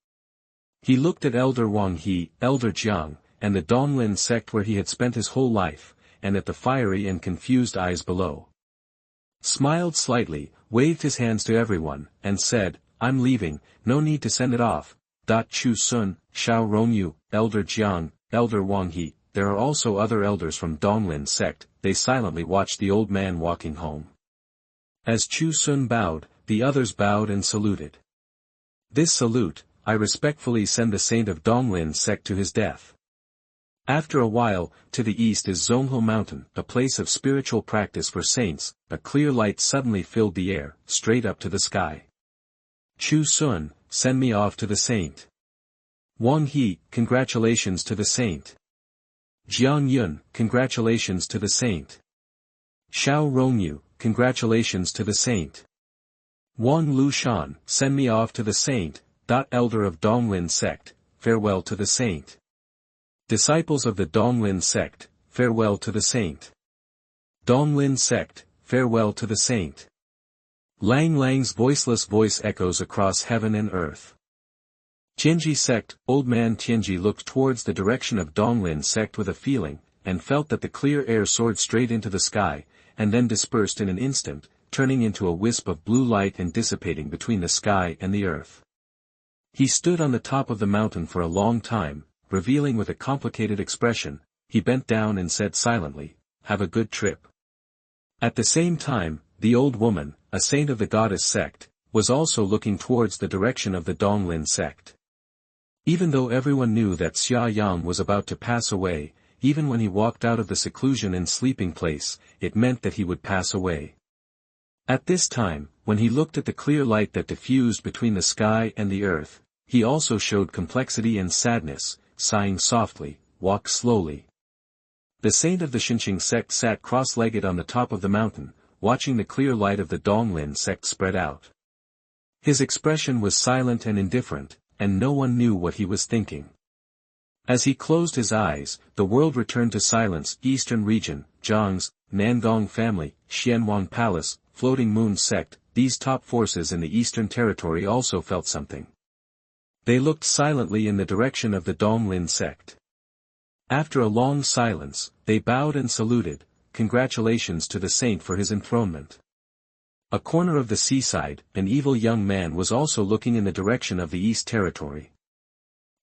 He looked at Elder Wang He, Elder Jiang, and the Donglin sect where he had spent his whole life, and at the fiery and confused eyes below. Smiled slightly, waved his hands to everyone, and said, I'm leaving, no need to send it off. Chu Xun, Xiao Rongyu, Elder Jiang, Elder Wang He, there are also other elders from Donglin sect, they silently watched the old man walking home. As Chu Xun bowed, the others bowed and saluted. This salute, I respectfully send the saint of Donglin sect to his death. After a while, to the east is Zhonghe Mountain, a place of spiritual practice for saints. A clear light suddenly filled the air, straight up to the sky. Chu Xun, send me off to the saint. Wang He, congratulations to the saint. Jiang Yun, congratulations to the saint. Xiao Rongyu, congratulations to the saint. Wang Lushan, send me off to the saint. Elder of Donglin sect, farewell to the saint. Disciples of the Donglin sect, farewell to the saint. Donglin sect, farewell to the saint. Lang Lang's voiceless voice echoes across heaven and earth. Tianji sect, old man Tianji looked towards the direction of Donglin sect with a feeling, and felt that the clear air soared straight into the sky, and then dispersed in an instant, turning into a wisp of blue light and dissipating between the sky and the earth. He stood on the top of the mountain for a long time, revealing with a complicated expression, he bent down and said silently, have a good trip. At the same time, the old woman, a saint of the goddess sect, was also looking towards the direction of the Donglin sect. Even though everyone knew that Xia Yang was about to pass away, even when he walked out of the seclusion and sleeping place, it meant that he would pass away. At this time, when he looked at the clear light that diffused between the sky and the earth, he also showed complexity and sadness, sighing softly, walked slowly. The saint of the Xinqing sect sat cross-legged on the top of the mountain, watching the clear light of the Donglin sect spread out. His expression was silent and indifferent, and no one knew what he was thinking. As he closed his eyes, the world returned to silence. Eastern region, Zhang's, Nangong family, Xianwang palace, Floating Moon sect, these top forces in the eastern territory also felt something. They looked silently in the direction of the Donglin sect. After a long silence, they bowed and saluted, congratulations to the saint for his enthronement. A corner of the seaside, an evil young man was also looking in the direction of the east territory.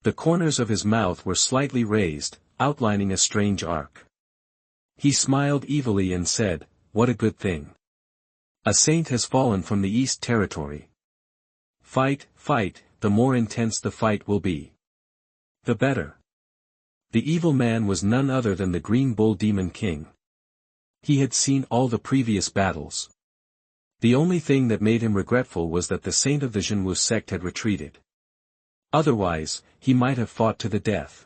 The corners of his mouth were slightly raised, outlining a strange arc. He smiled evilly and said, what a good thing. A saint has fallen from the east territory. Fight, fight, the more intense the fight will be, the better. The evil man was none other than the Green Bull Demon King. He had seen all the previous battles. The only thing that made him regretful was that the saint of the Xianwu sect had retreated. Otherwise, he might have fought to the death.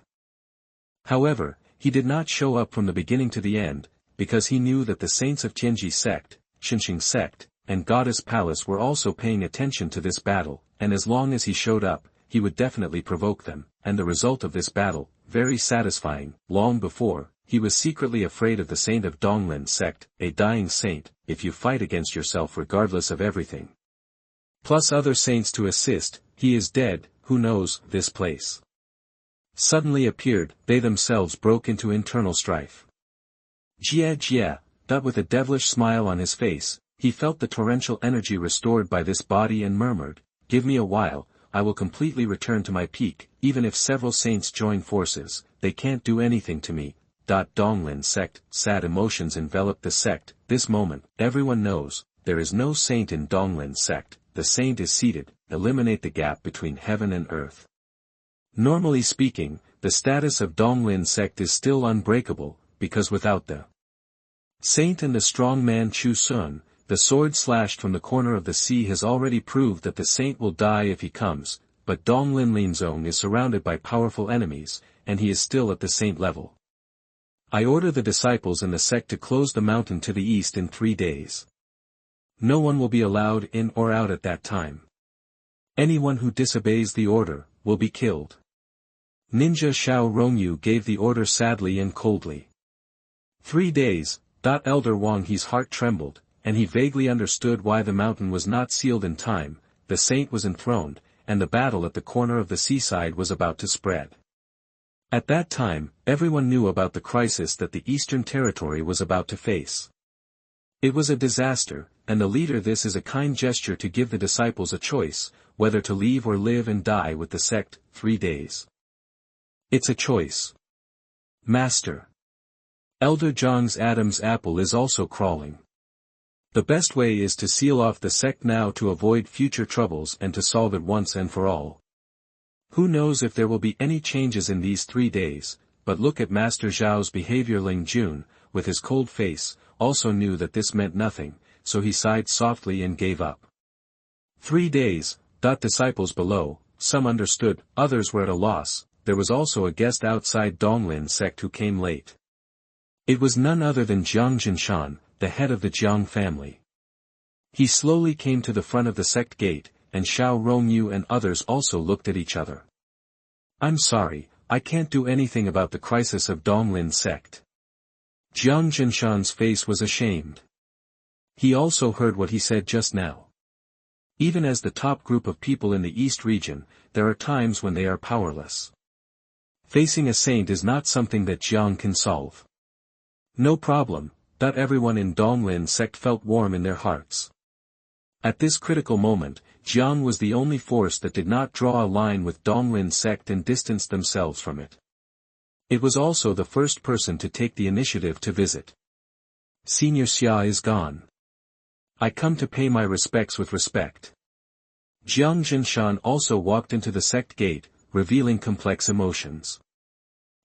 However, he did not show up from the beginning to the end, because he knew that the saints of Tianji sect, Xianxia sect, and Goddess Palace were also paying attention to this battle, and as long as he showed up, he would definitely provoke them, and the result of this battle, very satisfying. Long before, he was secretly afraid of the saint of Donglin sect, a dying saint, if you fight against yourself regardless of everything. Plus other saints to assist, he is dead, who knows, this place suddenly appeared, they themselves broke into internal strife. Jia, but with a devilish smile on his face, he felt the torrential energy restored by this body and murmured, "Give me a while, I will completely return to my peak, even if several saints join forces, they can't do anything to me." Donglin sect, sad emotions enveloped the sect. This moment, everyone knows, there is no saint in Donglin sect, the saint is seated, eliminate the gap between heaven and earth. Normally speaking, the status of Donglin sect is still unbreakable, because without the saint and the strong man Chu Xun, the sword slashed from the corner of the sea has already proved that the saint will die if he comes, but Donglin Linzong is surrounded by powerful enemies, and he is still at the saint level. I order the disciples in the sect to close the mountain to the east in 3 days. No one will be allowed in or out at that time. Anyone who disobeys the order, will be killed. Ninja Xiao Rongyu gave the order sadly and coldly. 3 days, Elder Wang He's heart trembled, and he vaguely understood why the mountain was not sealed in time. The saint was enthroned, and the battle at the corner of the seaside was about to spread. At that time, everyone knew about the crisis that the Eastern Territory was about to face. It was a disaster, and the leader this is a kind gesture to give the disciples a choice, whether to leave or live and die with the sect. 3 days. It's a choice. Master. Elder Zhang's Adam's apple is also crawling. The best way is to seal off the sect now to avoid future troubles and to solve it once and for all. Who knows if there will be any changes in these 3 days, but look at Master Zhao's behavior. Ling Jun, with his cold face, also knew that this meant nothing, so he sighed softly and gave up. 3 days, disciples below, some understood, others were at a loss. There was also a guest outside Donglin sect who came late. It was none other than Jiang Jinshan, the head of the Jiang family. He slowly came to the front of the sect gate, and Xiao Rongyu and others also looked at each other. "I'm sorry, I can't do anything about the crisis of Donglin sect." Jiang Jinshan's face was ashamed. He also heard what he said just now. Even as the top group of people in the East region, there are times when they are powerless. Facing a saint is not something that Jiang can solve. No problem, everyone in Donglin sect felt warm in their hearts. At this critical moment, Jiang was the only force that did not draw a line with Donglin sect and distanced themselves from it. It was also the first person to take the initiative to visit. Senior Xia is gone. I come to pay my respects with respect. Jiang Jinshan also walked into the sect gate, revealing complex emotions.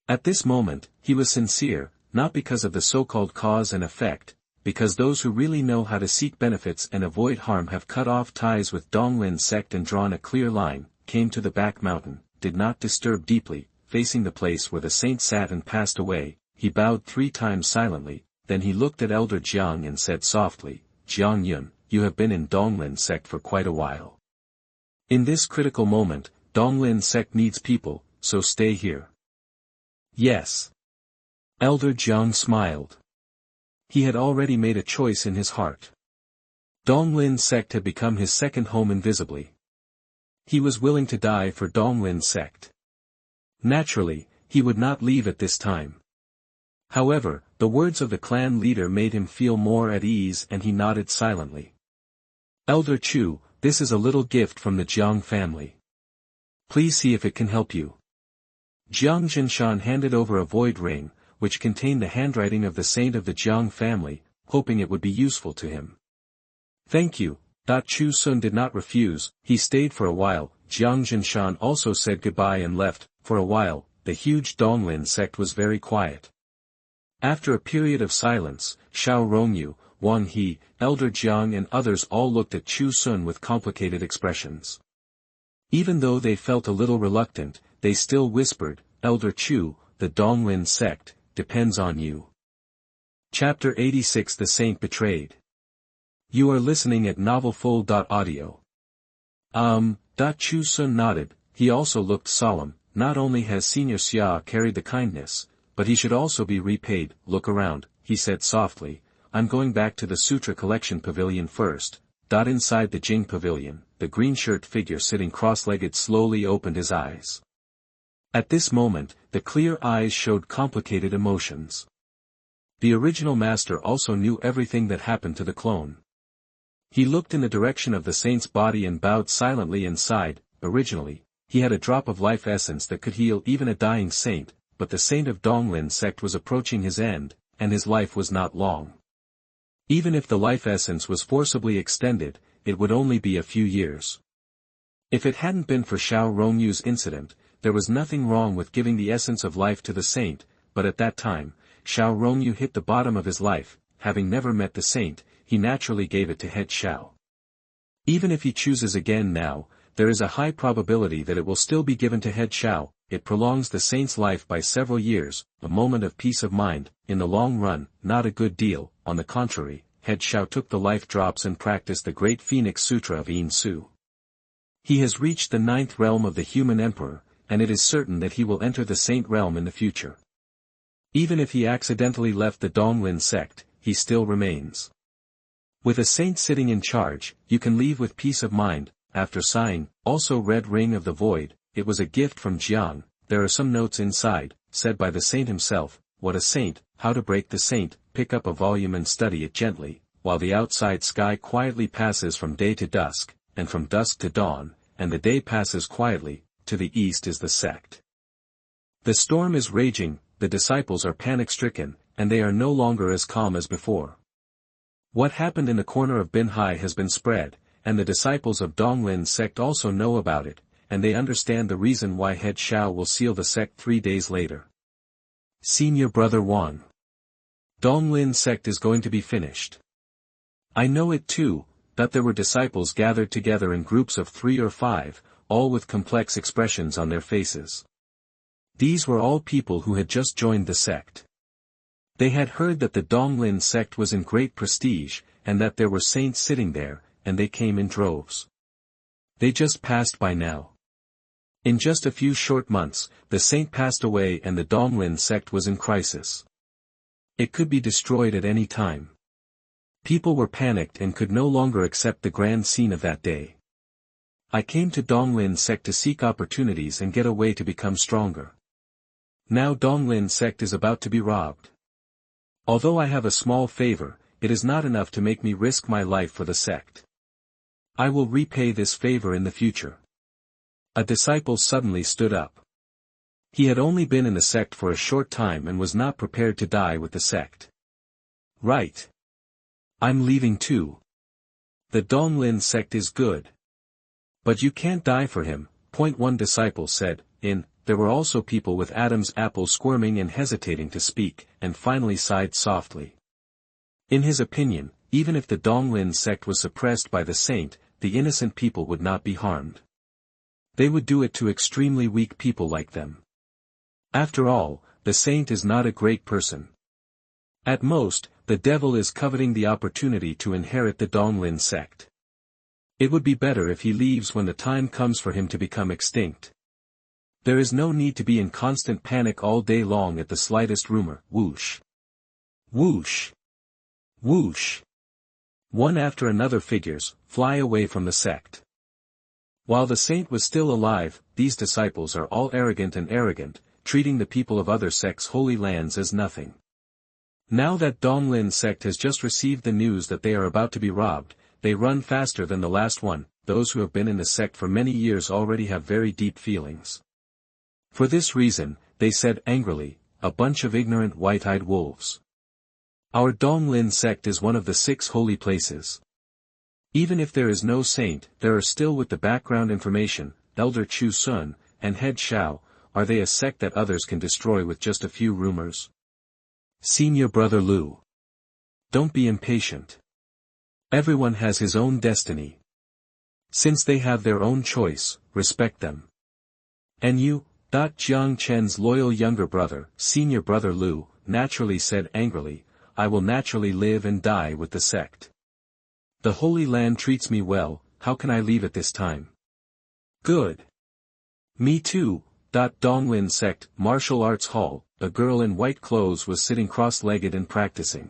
At this moment, he was sincere, not because of the so-called cause and effect, because those who really know how to seek benefits and avoid harm have cut off ties with Donglin sect and drawn a clear line, came to the back mountain, did not disturb deeply, facing the place where the saint sat and passed away. He bowed 3 times silently, then he looked at Elder Jiang and said softly, "Jiang Yun, you have been in Donglin sect for quite a while. In this critical moment, Donglin sect needs people, so stay here." "Yes." Elder Jiang smiled. He had already made a choice in his heart. Donglin sect had become his second home invisibly. He was willing to die for Donglin sect. Naturally, he would not leave at this time. However, the words of the clan leader made him feel more at ease and he nodded silently. "Elder Chu, this is a little gift from the Jiang family. Please see if it can help you." Jiang Jinshan handed over a void ring, which contained the handwriting of the saint of the Jiang family, hoping it would be useful to him. "Thank you, Chu Xun did not refuse, he stayed for a while. Xianxia also said goodbye and left. For a while, the huge Donglin sect was very quiet. After a period of silence, Xiao Rongyu, Wang He, Elder Jiang and others all looked at Chu Xun with complicated expressions. Even though they felt a little reluctant, they still whispered, "Elder Chu, the Donglin sect, depends on you." Chapter 86 The Saint Betrayed. You are listening at novelfull.audio. Chu Xun nodded. He also looked solemn. Not only has Xianxia carried the kindness, but he should also be repaid. Look around, he said softly. I'm going back to the Sutra Collection Pavilion first. Inside the Jing Pavilion, the green-shirt figure sitting cross-legged slowly opened his eyes. At this moment, the clear eyes showed complicated emotions. The original master also knew everything that happened to the clone. He looked in the direction of the saint's body and bowed silently and sighed. Originally, he had a drop of life essence that could heal even a dying saint, but the saint of Donglin sect was approaching his end, and his life was not long. Even if the life essence was forcibly extended, it would only be a few years. If it hadn't been for Xiao Rongyu's incident, there was nothing wrong with giving the essence of life to the saint, but at that time, Xiao Rongyu hit the bottom of his life. Having never met the saint, he naturally gave it to head Xiao. Even if he chooses again now, there is a high probability that it will still be given to head Xiao. It prolongs the saint's life by several years, a moment of peace of mind. In the long run, not a good deal. On the contrary, head Xiao took the life drops and practiced the great Phoenix Sutra of Yin Su. He has reached the 9th realm of the human emperor, and it is certain that he will enter the saint realm in the future. Even if he accidentally left the Donglin sect, he still remains. With a saint sitting in charge, you can leave with peace of mind. After sighing, also Red Ring of the Void, it was a gift from Jiang. There are some notes inside, said by the saint himself. What a saint, how to break the saint. Pick up a volume and study it gently, while the outside sky quietly passes from day to dusk, and from dusk to dawn, and the day passes quietly. To the east is the sect. The storm is raging, the disciples are panic-stricken, and they are no longer as calm as before. What happened in the corner of Binhai has been spread, and the disciples of Donglin sect also know about it, and they understand the reason why head Xiao will seal the sect 3 days later. Senior Brother Wan. Donglin sect is going to be finished. I know it too, that there were disciples gathered together in groups of 3 or 5, all with complex expressions on their faces. These were all people who had just joined the sect. They had heard that the Donglin sect was in great prestige, and that there were saints sitting there, and they came in droves. They just passed by now. In just a few short months, the saint passed away and the Donglin sect was in crisis. It could be destroyed at any time. People were panicked and could no longer accept the grand scene of that day. I came to Donglin sect to seek opportunities and get a way to become stronger. Now Donglin sect is about to be robbed. Although I have a small favor, it is not enough to make me risk my life for the sect. I will repay this favor in the future. A disciple suddenly stood up. He had only been in the sect for a short time and was not prepared to die with the sect. Right. I'm leaving too. The Donglin sect is good. But you can't die for him. One disciple said. There were also people with Adam's apple squirming and hesitating to speak, and finally sighed softly. In his opinion, even if the Donglin sect was suppressed by the saint, the innocent people would not be harmed. They would do it to extremely weak people like them. After all, the saint is not a great person. At most, the devil is coveting the opportunity to inherit the Donglin sect. It would be better if he leaves when the time comes for him to become extinct. There is no need to be in constant panic all day long at the slightest rumor. Whoosh. Whoosh. Whoosh. One after another figures fly away from the sect. While the saint was still alive, these disciples are all arrogant, treating the people of other sects' holy lands as nothing. Now that Donglin sect has just received the news that they are about to be robbed, they run faster than the last one. Those who have been in the sect for many years already have very deep feelings. For this reason, they said angrily, a bunch of ignorant white-eyed wolves. Our Donglin sect is one of the 6 holy places. Even if there is no saint, there are still with the background information, Elder Chu Xun, and Head Xiao. Are they a sect that others can destroy with just a few rumors? Senior Brother Lu. Don't be impatient. Everyone has his own destiny. Since they have their own choice, respect them. And you, Jiang Chen's loyal younger brother, Senior Brother Lu, naturally said angrily, I will naturally live and die with the sect. The Holy Land treats me well, how can I leave at this time? Good. Me too. Donglin Sect, Martial Arts Hall, a girl in white clothes was sitting cross-legged and practicing.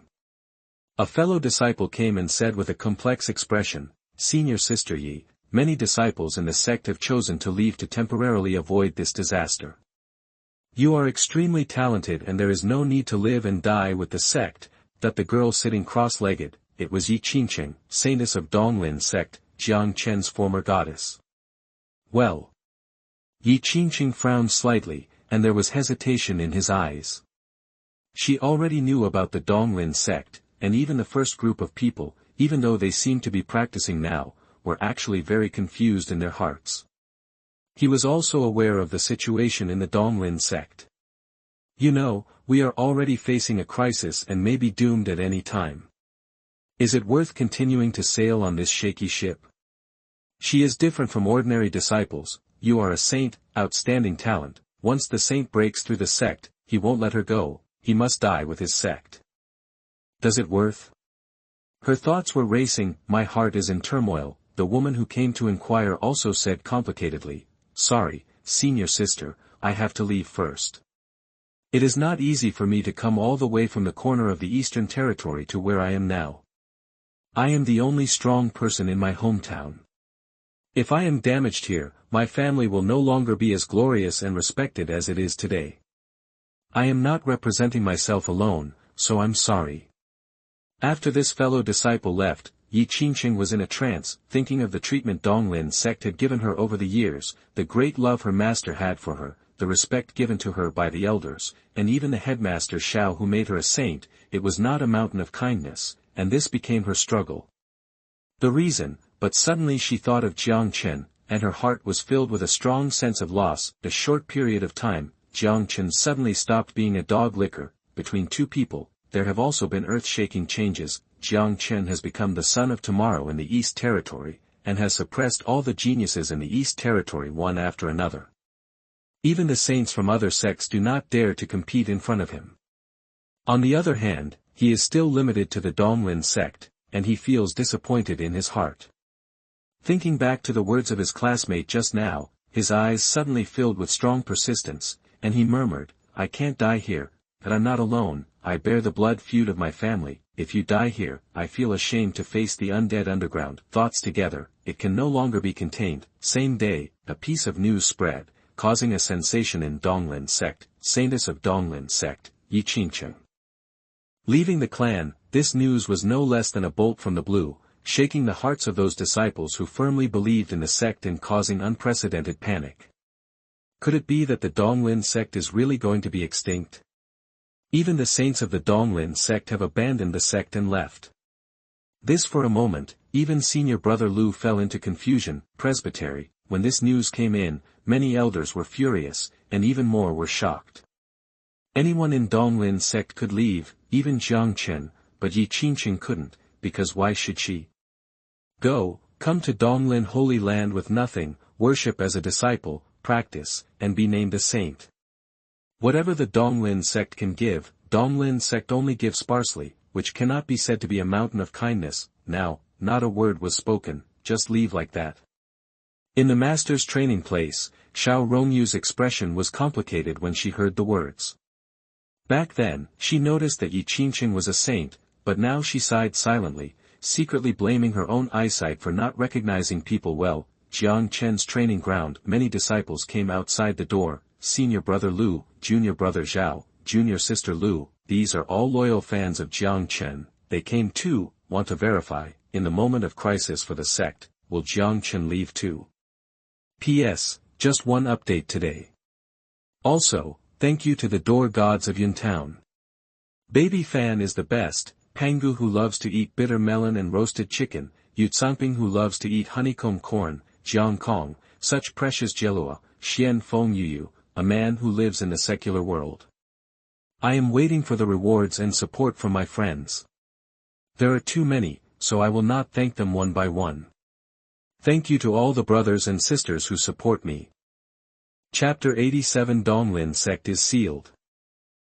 A fellow disciple came and said with a complex expression, Senior Sister Yi, many disciples in the sect have chosen to leave to temporarily avoid this disaster. You are extremely talented and there is no need to live and die with the sect. The girl sitting cross-legged, it was Yi Qingqing, saintess of Donglin Sect, Jiang Chen's former goddess. Well. Yi Qingqing frowned slightly, and there was hesitation in his eyes. She already knew about the Donglin Sect, and even the first group of people, even though they seemed to be practicing now, were actually very confused in their hearts. He was also aware of the situation in the Donglin Sect. You know, we are already facing a crisis and may be doomed at any time. Is it worth continuing to sail on this shaky ship? She is different from ordinary disciples. You are a saint, outstanding talent. Once the saint breaks through the sect, he won't let her go, he must die with his sect. Does it worth? Her thoughts were racing, my heart is in turmoil. The woman who came to inquire also said complicatedly, sorry, senior sister, I have to leave first. It is not easy for me to come all the way from the corner of the Eastern Territory to where I am now. I am the only strong person in my hometown. If I am damaged here, my family will no longer be as glorious and respected as it is today. I am not representing myself alone, so I'm sorry. After this fellow disciple left, Yi Qingqing was in a trance, thinking of the treatment Donglin Sect had given her over the years, the great love her master had for her, the respect given to her by the elders, and even the headmaster Xiao who made her a saint. It was not a mountain of kindness, and this became her struggle. The reason, but suddenly she thought of Jiang Chen, and her heart was filled with a strong sense of loss. A short period of time, Jiang Chen suddenly stopped being a dog licker. Between two people, there have also been earth-shaking changes. Jiang Chen has become the son of tomorrow in the East Territory, and has suppressed all the geniuses in the East Territory one after another. Even the saints from other sects do not dare to compete in front of him. On the other hand, he is still limited to the Donglin Sect, and he feels disappointed in his heart. Thinking back to the words of his classmate just now, his eyes suddenly filled with strong persistence, and he murmured, I can't die here, but I'm not alone, I bear the blood feud of my family. If you die here, I feel ashamed to face the undead underground. Thoughts together, it can no longer be contained. Same day, a piece of news spread, causing a sensation in Donglin Sect, saintess of Donglin Sect, Yi Qingqing. Leaving the clan, this news was no less than a bolt from the blue, shaking the hearts of those disciples who firmly believed in the sect and causing unprecedented panic. Could it be that the Donglin Sect is really going to be extinct? Even the saints of the Donglin Sect have abandoned the sect and left. This for a moment, even Senior Brother Lu fell into confusion. Presbytery, when this news came in, many elders were furious, and even more were shocked. Anyone in Donglin Sect could leave, even Jiang Chen, but Yi Qingqing couldn't, because why should she? Come to Donglin Holy Land with nothing, worship as a disciple, practice, and be named a saint. Whatever the Donglin Sect can give, Donglin Sect only gives sparsely, which cannot be said to be a mountain of kindness. Now, not a word was spoken, just leave like that. In the master's training place, Xiao Rongyu's expression was complicated when she heard the words. Back then, she noticed that Yi Qingqing was a saint, but now she sighed silently, secretly blaming her own eyesight for not recognizing people well. Jiang Chen's training ground. Many disciples came outside the door, Senior Brother Lu, Junior Brother Zhao, Junior Sister Lu, these are all loyal fans of Jiang Chen. They came too, want to verify, in the moment of crisis for the sect, will Jiang Chen leave too? P.S. Just one update today. Also, thank you to the door gods of Yuntown. Baby Fan is the best, Pangu who loves to eat bitter melon and roasted chicken, Yutsangping who loves to eat honeycomb corn, Jiang Kong, such precious Jelua, Xian Feng Yuyu, a man who lives in the secular world. I am waiting for the rewards and support from my friends. There are too many, so I will not thank them one by one. Thank you to all the brothers and sisters who support me. Chapter 87 Donglin Sect is sealed.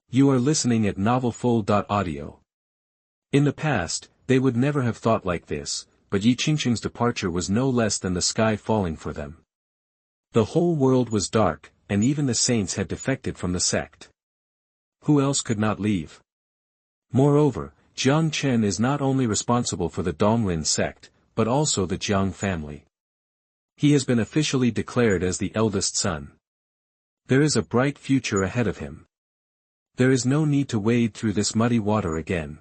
You are listening at novelfull.audio. In the past, they would never have thought like this, but Yi Qingqing's departure was no less than the sky falling for them. The whole world was dark, and even the saints had defected from the sect. Who else could not leave? Moreover, Jiang Chen is not only responsible for the Donglin sect, but also the Jiang family. He has been officially declared as the eldest son. There is a bright future ahead of him. There is no need to wade through this muddy water again.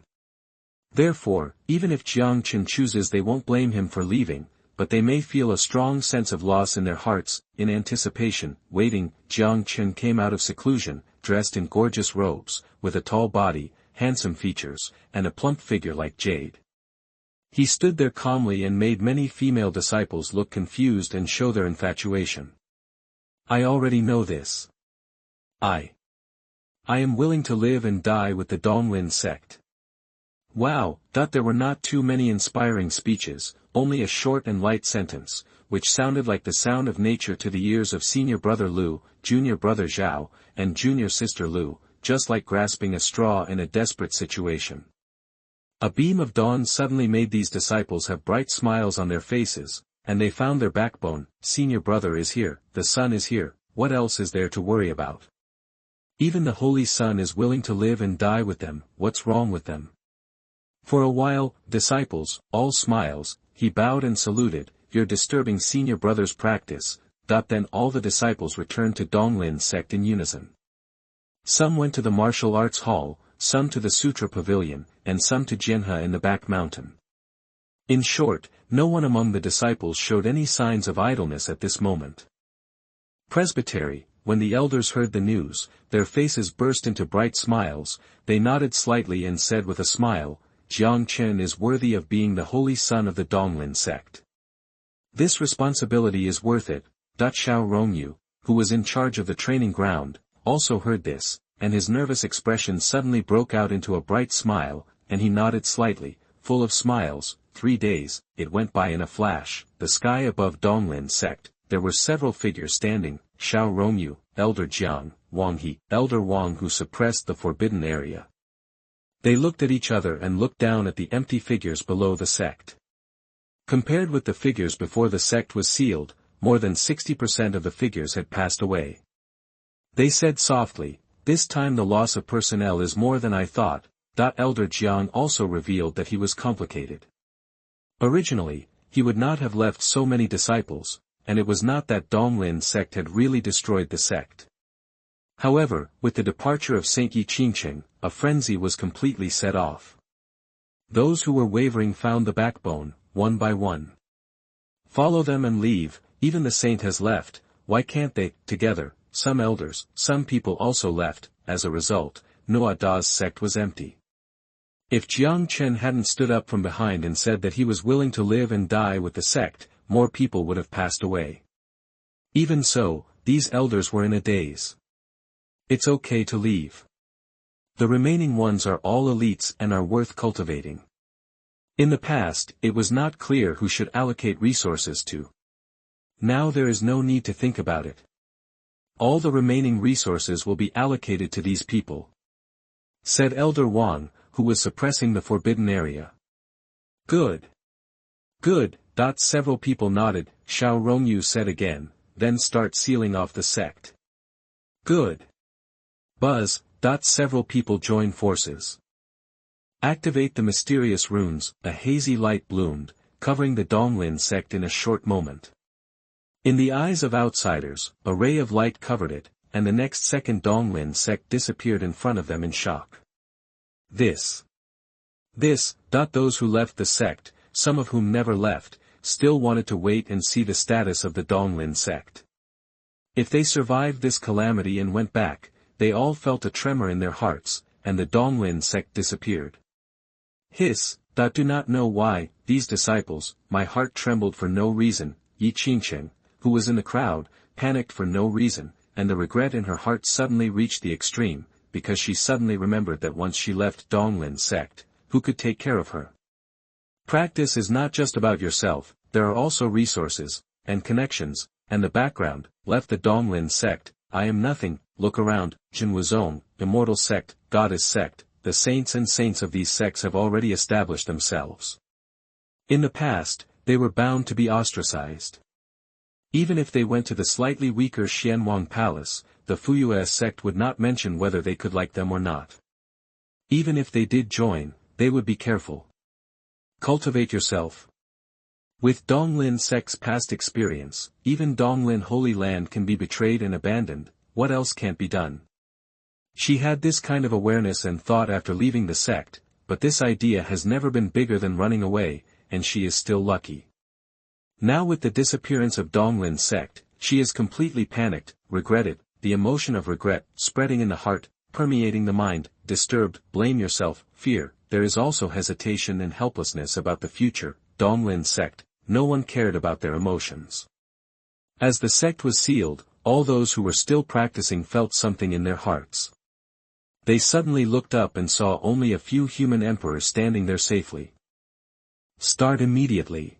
Therefore, even if Jiang Chen chooses, they won't blame him for leaving, but they may feel a strong sense of loss in their hearts. In anticipation, waiting, Jiang Chen came out of seclusion, dressed in gorgeous robes, with a tall body, handsome features, and a plump figure like jade. He stood there calmly and made many female disciples look confused and show their infatuation. I already know this. I am willing to live and die with the Donglin sect. Wow, there were not too many inspiring speeches, only a short and light sentence, which sounded like the sound of nature to the ears of senior brother Lu, junior brother Zhao, and junior sister Lu, just like grasping a straw in a desperate situation. A beam of dawn suddenly made these disciples have bright smiles on their faces, and they found their backbone. Senior brother is here, the sun is here, what else is there to worry about? Even the Holy Sun is willing to live and die with them, what's wrong with them? For a while, disciples, all smiles, he bowed and saluted, you're disturbing senior brother's practice. Then all the disciples returned to Donglin sect in unison. Some went to the martial arts hall, some to the Sutra Pavilion, and some to Jianhe in the back mountain. In short, no one among the disciples showed any signs of idleness at this moment. Presbytery, when the elders heard the news, their faces burst into bright smiles, they nodded slightly and said with a smile, Jiang Chen is worthy of being the holy son of the Donglin sect. This responsibility is worth it. Xiao Rongyu, who was in charge of the training ground, also heard this, and his nervous expression suddenly broke out into a bright smile, and he nodded slightly, full of smiles. 3 days, it went by in a flash, the sky above Donglin sect, there were several figures standing, Xiao Rongyu, Elder Jiang, Wang He, Elder Wang who suppressed the forbidden area. They looked at each other and looked down at the empty figures below the sect. Compared with the figures before the sect was sealed, more than 60% of the figures had passed away. They said softly, this time the loss of personnel is more than I thought. Elder Jiang also revealed that he was complicated. Originally, he would not have left so many disciples, and it was not that Donglin sect had really destroyed the sect. However, with the departure of Saint Yi Qingqing, a frenzy was completely set off. Those who were wavering found the backbone, one by one. Follow them and leave, even the saint has left, why can't they, together? Some elders, some people also left. As a result, Noa Da's sect was empty. If Jiang Chen hadn't stood up from behind and said that he was willing to live and die with the sect, more people would have passed away. Even so, these elders were in a daze. It's okay to leave. The remaining ones are all elites and are worth cultivating. In the past, it was not clear who should allocate resources to. Now there is no need to think about it. All the remaining resources will be allocated to these people, said Elder Wang, who was suppressing the forbidden area. Good. Good. Several people nodded. Xiao Rongyu said again, then start sealing off the sect. Good. Buzz. Several people joined forces. Activate the mysterious runes. A hazy light bloomed, covering the Donglin sect in a short moment. In the eyes of outsiders, a ray of light covered it, and the next second Donglin sect disappeared in front of them in shock. This. Those who left the sect, some of whom never left, still wanted to wait and see the status of the Donglin sect. If they survived this calamity and went back, they all felt a tremor in their hearts, and the Donglin sect disappeared. Hiss, Do not know why, these disciples, my heart trembled for no reason. Xianxia, who was in the crowd, panicked for no reason, and the regret in her heart suddenly reached the extreme, because she suddenly remembered that once she left Donglin's sect, who could take care of her? Practice is not just about yourself, there are also resources, and connections, and the background. Left the Donglin sect, I am nothing. Look around, Jinwuzong, immortal sect, goddess sect, the saints and saints of these sects have already established themselves. In the past, they were bound to be ostracized. Even if they went to the slightly weaker Xianwang Palace, the Fuyue sect would not mention whether they could like them or not. Even if they did join, they would be careful. Cultivate yourself. With Donglin sect's past experience, even Donglin Holy Land can be betrayed and abandoned. What else can't be done? She had this kind of awareness and thought after leaving the sect, but this idea has never been bigger than running away, and she is still lucky. Now with the disappearance of Donglin sect, she is completely panicked, regretted, the emotion of regret spreading in the heart, permeating the mind, disturbed, blame yourself, fear. There is also hesitation and helplessness about the future. Donglin sect, no one cared about their emotions. As the sect was sealed, all those who were still practicing felt something in their hearts. They suddenly looked up and saw only a few human emperors standing there safely. Start immediately.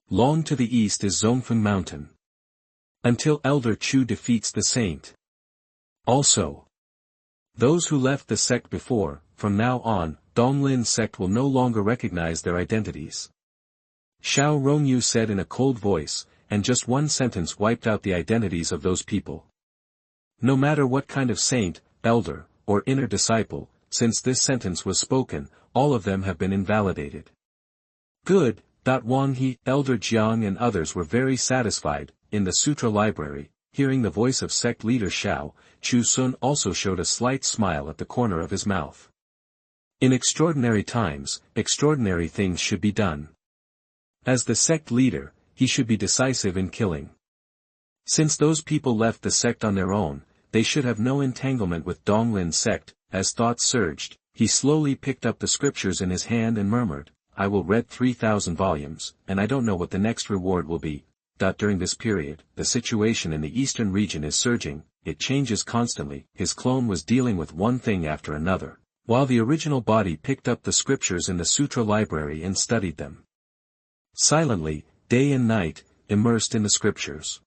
Long to the east is Zongfeng Mountain. Until Elder Chu defeats the saint. Also, those who left the sect before, from now on, Donglin sect will no longer recognize their identities. Xiao Rongyu said in a cold voice, and just one sentence wiped out the identities of those people. No matter what kind of saint, elder, or inner disciple, since this sentence was spoken, all of them have been invalidated. Good. Wang He, Elder Jiang and others were very satisfied. In the Sutra Library, hearing the voice of sect leader Xiao, Chu Xun also showed a slight smile at the corner of his mouth. In extraordinary times, extraordinary things should be done. As the sect leader, he should be decisive in killing. Since those people left the sect on their own, they should have no entanglement with Donglin sect. As thoughts surged, he slowly picked up the scriptures in his hand and murmured, I will read 3,000 volumes, and I don't know what the next reward will be. During this period, the situation in the eastern region is surging, it changes constantly. His clone was dealing with one thing after another, while the original body picked up the scriptures in the Sutra Library and studied them. Silently, day and night, immersed in the scriptures.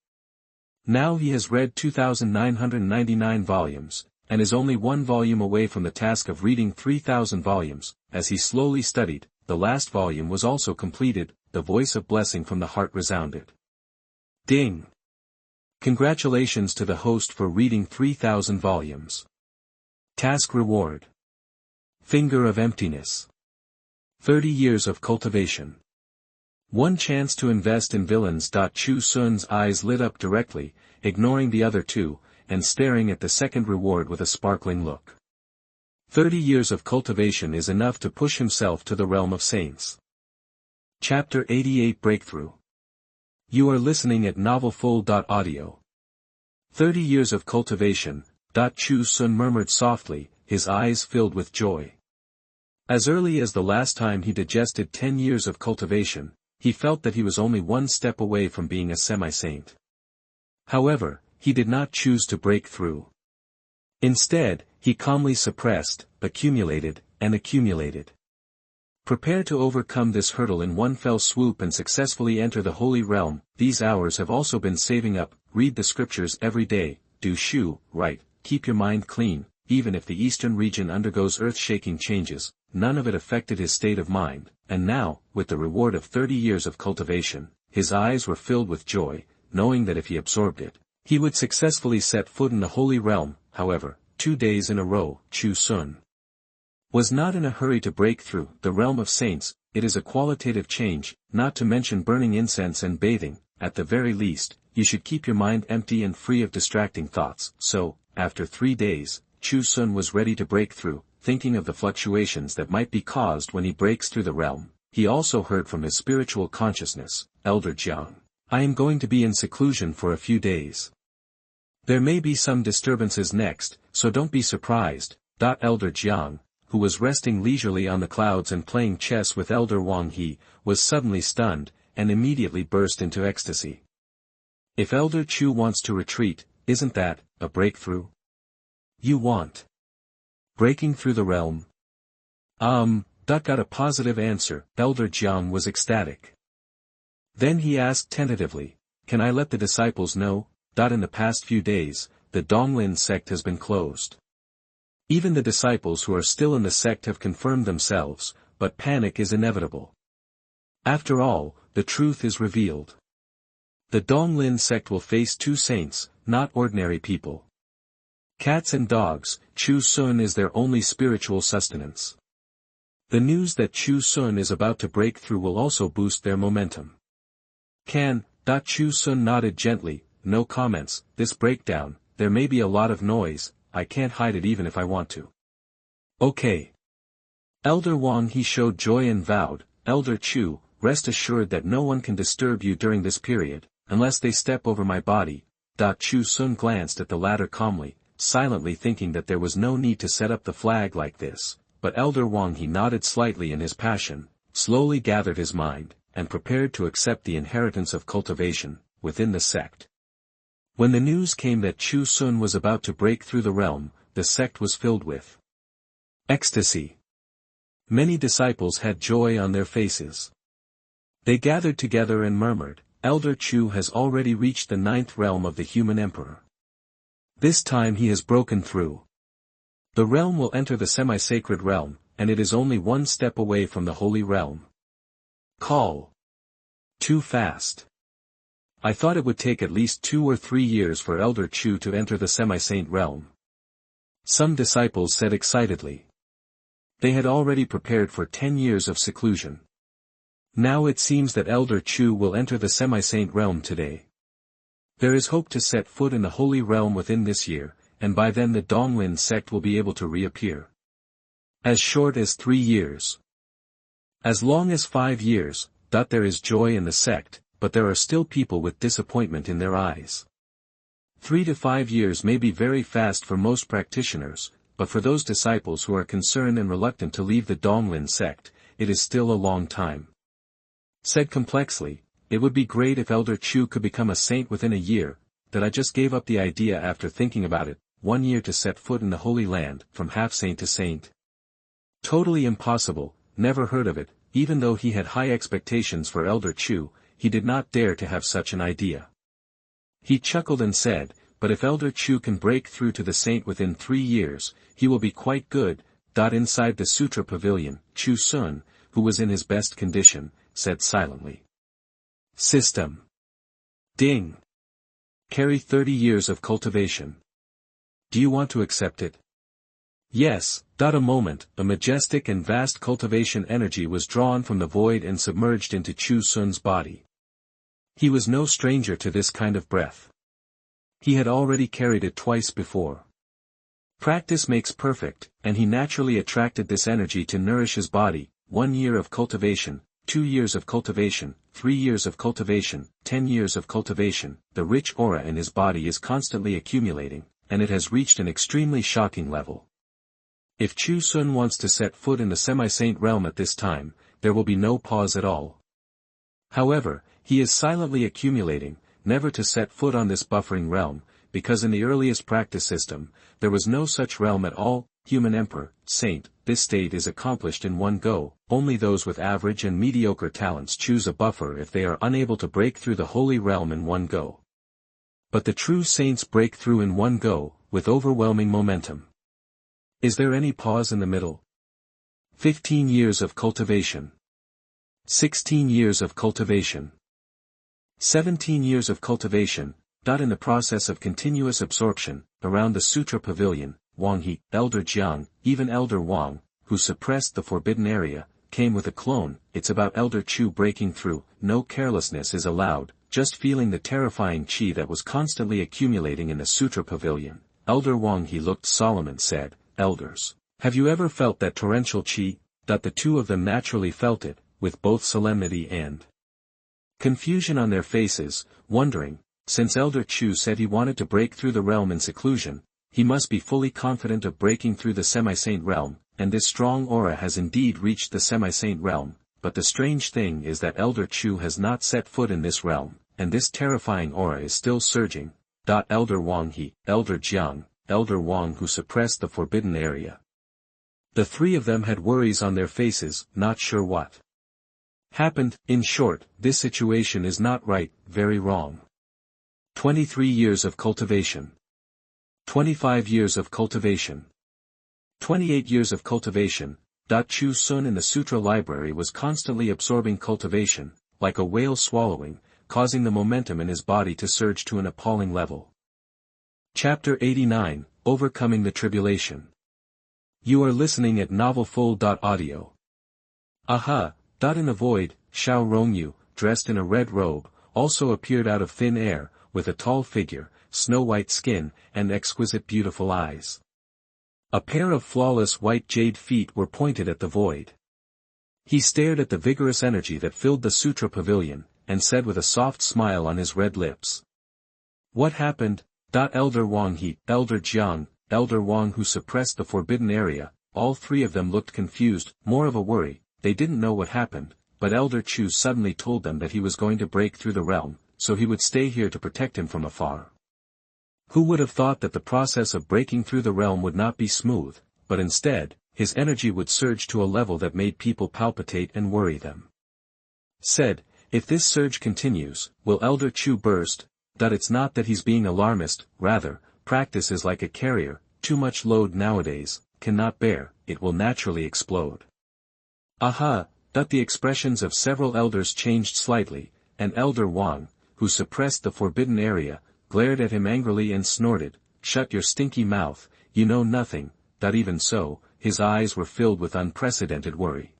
Now he has read 2,999 volumes, and is only one volume away from the task of reading 3,000 volumes. As he slowly studied, the last volume was also completed. The voice of blessing from the heart resounded. Ding! Congratulations to the host for reading 3,000 volumes. Task reward. Finger of emptiness. 30 years of cultivation. One chance to invest in villains. Chu Xun's eyes lit up directly, ignoring the other two, and staring at the second reward with a sparkling look. 30 years of cultivation is enough to push himself to the realm of saints. Chapter 88 Breakthrough. You are listening at novelfull.audio. 30 years of cultivation. Chu Xun murmured softly, his eyes filled with joy. As early as the last time he digested 10 years of cultivation, he felt that he was only one step away from being a semi-saint. However, he did not choose to break through. Instead, he calmly suppressed, accumulated, and accumulated. Prepare to overcome this hurdle in one fell swoop and successfully enter the holy realm. These hours have also been saving up. Read the scriptures every day, do shu, right, keep your mind clean. Even if the eastern region undergoes earth-shaking changes, none of it affected his state of mind, and now, with the reward of 30 years of cultivation, his eyes were filled with joy, knowing that if he absorbed it, he would successfully set foot in the holy realm. However, 2 days in a row, Chu Xun was not in a hurry to break through the realm of saints. It is a qualitative change, not to mention burning incense and bathing. At the very least, you should keep your mind empty and free of distracting thoughts. So, after 3 days, Chu Xun was ready to break through, thinking of the fluctuations that might be caused when he breaks through the realm. He also heard from his spiritual consciousness, Elder Jiang, I am going to be in seclusion for a few days. There may be some disturbances next, so don't be surprised. Elder Jiang, who was resting leisurely on the clouds and playing chess with Elder Wang He, was suddenly stunned, and immediately burst into ecstasy. If Elder Chu wants to retreat, isn't that a breakthrough? You want breaking through the realm? Got a positive answer. Elder Jiang was ecstatic. Then he asked tentatively, can I let the disciples know, in the past few days, the Donglin sect has been closed. Even the disciples who are still in the sect have confirmed themselves, but panic is inevitable. After all, the truth is revealed. The Donglin sect will face two saints, not ordinary people. Cats and dogs. Chu Xun is their only spiritual sustenance. The news that Chu Xun is about to break through will also boost their momentum. Chu Xun nodded gently, no comments. This breakdown, there may be a lot of noise, I can't hide it even if I want to. Okay. Elder Wang He showed joy and vowed, Elder Chu, rest assured that no one can disturb you during this period, unless they step over my body. Chu Xun glanced at the latter calmly, silently thinking that there was no need to set up the flag like this, but Elder Wang He nodded slightly in his passion, slowly gathered his mind, and prepared to accept the inheritance of cultivation, within the sect. When the news came that Chu Xun was about to break through the realm, the sect was filled with ecstasy. Many disciples had joy on their faces. They gathered together and murmured, Elder Chu has already reached the 9th realm of the human emperor. This time he has broken through. The realm will enter the semi-sacred realm, and it is only one step away from the holy realm. Call. Too fast. I thought it would take at least 2 or 3 years for Elder Chu to enter the semi-saint realm. Some disciples said excitedly. They had already prepared for 10 years of seclusion. Now it seems that Elder Chu will enter the semi-saint realm today. There is hope to set foot in the holy realm within this year, and by then the Donglin sect will be able to reappear. As short as 3 years. As long as 5 years, there is joy in the sect, but there are still people with disappointment in their eyes. 3 to 5 years may be very fast for most practitioners, but for those disciples who are concerned and reluctant to leave the Donglin sect, it is still a long time. Said complexly, it would be great if Elder Chu could become a saint within a year. I just gave up the idea after thinking about it. 1 year to set foot in the Holy Land, from half-saint to saint. Totally impossible, never heard of it. Even though he had high expectations for Elder Chu, he did not dare to have such an idea. He chuckled and said, but if Elder Chu can break through to the saint within 3 years, he will be quite good. Inside the Sutra Pavilion, Chu Xun, who was in his best condition, said silently. System. Ding. Carry 30 years of cultivation. Do you want to accept it? Yes. A moment, a majestic and vast cultivation energy was drawn from the void and submerged into Chu Xun's body. He was no stranger to this kind of breath. He had already carried it twice before. Practice makes perfect, and he naturally attracted this energy to nourish his body. 1 year of cultivation, 2 years of cultivation, 3 years of cultivation, 10 years of cultivation. The rich aura in his body is constantly accumulating, and it has reached an extremely shocking level. If Chu Xun wants to set foot in the semi-saint realm at this time, there will be no pause at all. However, he is silently accumulating, never to set foot on this buffering realm, because in the earliest practice system, there was no such realm at all. Human emperor, saint, this state is accomplished in one go. Only those with average and mediocre talents choose a buffer if they are unable to break through the holy realm in one go. But the true saints break through in one go, with overwhelming momentum. Is there any pause in the middle? 15 years of cultivation. 16 years of cultivation. 17 years of cultivation. In the process of continuous absorption, around the Sutra Pavilion, Wang He, Elder Jiang, even Elder Wang, who suppressed the forbidden area, came with a clone. It's about Elder Chu breaking through. No carelessness is allowed, just feeling the terrifying chi that was constantly accumulating in the Sutra Pavilion. Elder Wang He looked solemn and said, Elders, have you ever felt that torrential chi? The two of them naturally felt it, with both solemnity and confusion on their faces, wondering, since Elder Chu said he wanted to break through the realm in seclusion, he must be fully confident of breaking through the semi-saint realm. and this strong aura has indeed reached the semi-saint realm, but the strange thing is that Elder Chu has not set foot in this realm, and this terrifying aura is still surging. Elder Wang He, Elder Jiang, Elder Wang who suppressed the forbidden area. The three of them had worries on their faces, not sure what happened. In short, this situation is not right, very wrong. 23 years of cultivation. 25 years of cultivation. 28 years of cultivation. Chu Xun in the Sutra Library was constantly absorbing cultivation, like a whale swallowing, causing the momentum in his body to surge to an appalling level. Chapter 89, Overcoming the Tribulation. You are listening at novelfull.audio. Aha! In the void, Xiao Rongyu, dressed in a red robe, also appeared out of thin air, with a tall figure, snow-white skin, and exquisite beautiful eyes. A pair of flawless white jade feet were pointed at the void. He stared at the vigorous energy that filled the Sutra Pavilion, and said with a soft smile on his red lips. What happened? Elder Wang He, Elder Jiang, Elder Wang who suppressed the forbidden area, all three of them looked confused, more of a worry, they didn't know what happened, but Elder Chu suddenly told them that he was going to break through the realm, so he would stay here to protect him from afar. Who would have thought that the process of breaking through the realm would not be smooth, but instead, his energy would surge to a level that made people palpitate and worry them. Said, if this surge continues, will Elder Chu burst? It's not that he's being alarmist, rather, practice is like a carrier, too much load nowadays, cannot bear, it will naturally explode. Aha! The expressions of several elders changed slightly, and Elder Wang, who suppressed the forbidden area, glared at him angrily and snorted, shut your stinky mouth, you know nothing. Even so, his eyes were filled with unprecedented worry.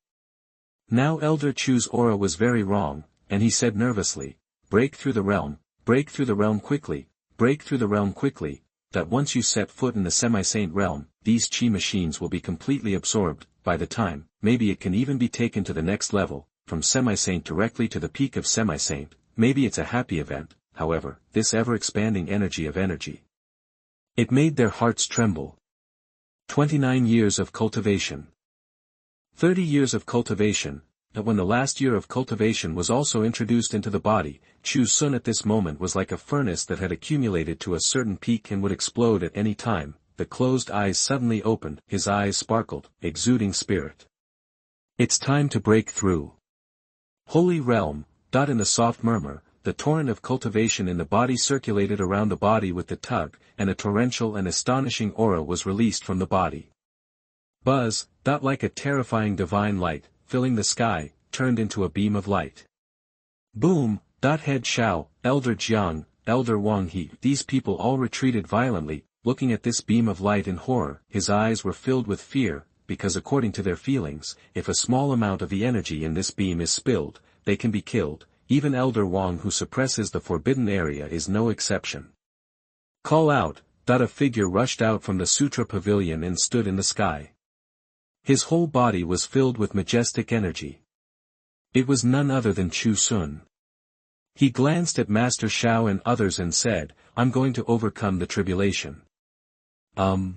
Now Elder Chu's aura was very wrong, and he said nervously, break through the realm quickly, break through the realm quickly, that once you set foot in the semi-saint realm, these chi machines will be completely absorbed, by the time, maybe it can even be taken to the next level, from semi-saint directly to the peak of semi-saint, maybe it's a happy event, however, this ever-expanding energy of energy. It made their hearts tremble. 29 years of cultivation. 30 years of cultivation. When the last year of cultivation was also introduced into the body, Chu Xun at this moment was like a furnace that had accumulated to a certain peak and would explode at any time. The closed eyes suddenly opened, his eyes sparkled, exuding spirit. It's time to break through. Holy realm. In the soft murmur, the torrent of cultivation in the body circulated around the body with the tug, and a torrential and astonishing aura was released from the body. Buzz. Like a terrifying divine light, filling the sky, turned into a beam of light. Boom. Head Xiao, Elder Jiang, Elder Wang He. These people all retreated violently, looking at this beam of light in horror. His eyes were filled with fear, because according to their feelings, if a small amount of the energy in this beam is spilled, they can be killed. Even Elder Wang who suppresses the forbidden area is no exception. Call out. A figure rushed out from the Sutra Pavilion and stood in the sky. His whole body was filled with majestic energy. It was none other than Chu Xun. He glanced at Master Xiao and others and said, I'm going to overcome the tribulation. The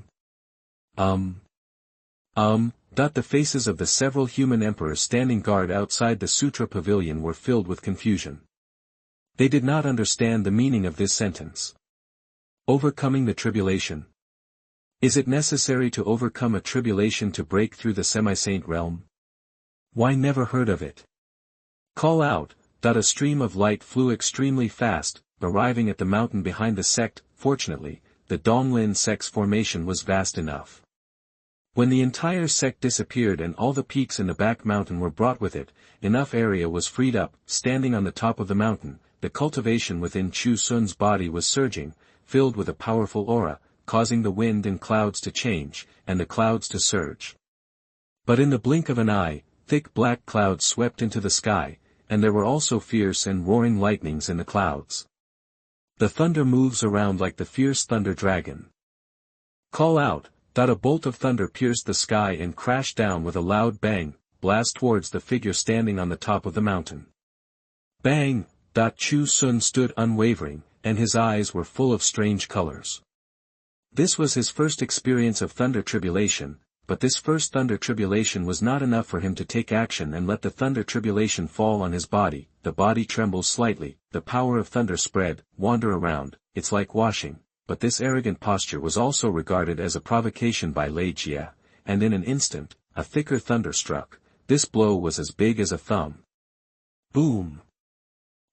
faces of the several human emperors standing guard outside the Sutra Pavilion were filled with confusion. They did not understand the meaning of this sentence. Overcoming the tribulation. Is it necessary to overcome a tribulation to break through the semi-saint realm? Why never heard of it? Call out. A stream of light flew extremely fast, arriving at the mountain behind the sect. Fortunately, the Donglin sect's formation was vast enough. When the entire sect disappeared and all the peaks in the back mountain were brought with it, enough area was freed up. Standing on the top of the mountain, the cultivation within Chu Xun's body was surging, filled with a powerful aura, causing the wind and clouds to change, and the clouds to surge. But in the blink of an eye, thick black clouds swept into the sky, and there were also fierce and roaring lightnings in the clouds. The thunder moves around like the fierce thunder dragon. Call out. A bolt of thunder pierced the sky and crashed down with a loud bang, blast towards the figure standing on the top of the mountain. Bang! Chu Xun stood unwavering, and his eyes were full of strange colors. This was his first experience of thunder tribulation. but this first thunder tribulation was not enough for him to take action and let the thunder tribulation fall on his body. The body trembles slightly, the power of thunder spread, wander around, it's like washing, but this arrogant posture was also regarded as a provocation by Xianxia, and in an instant, a thicker thunder struck. This blow was as big as a thumb. Boom!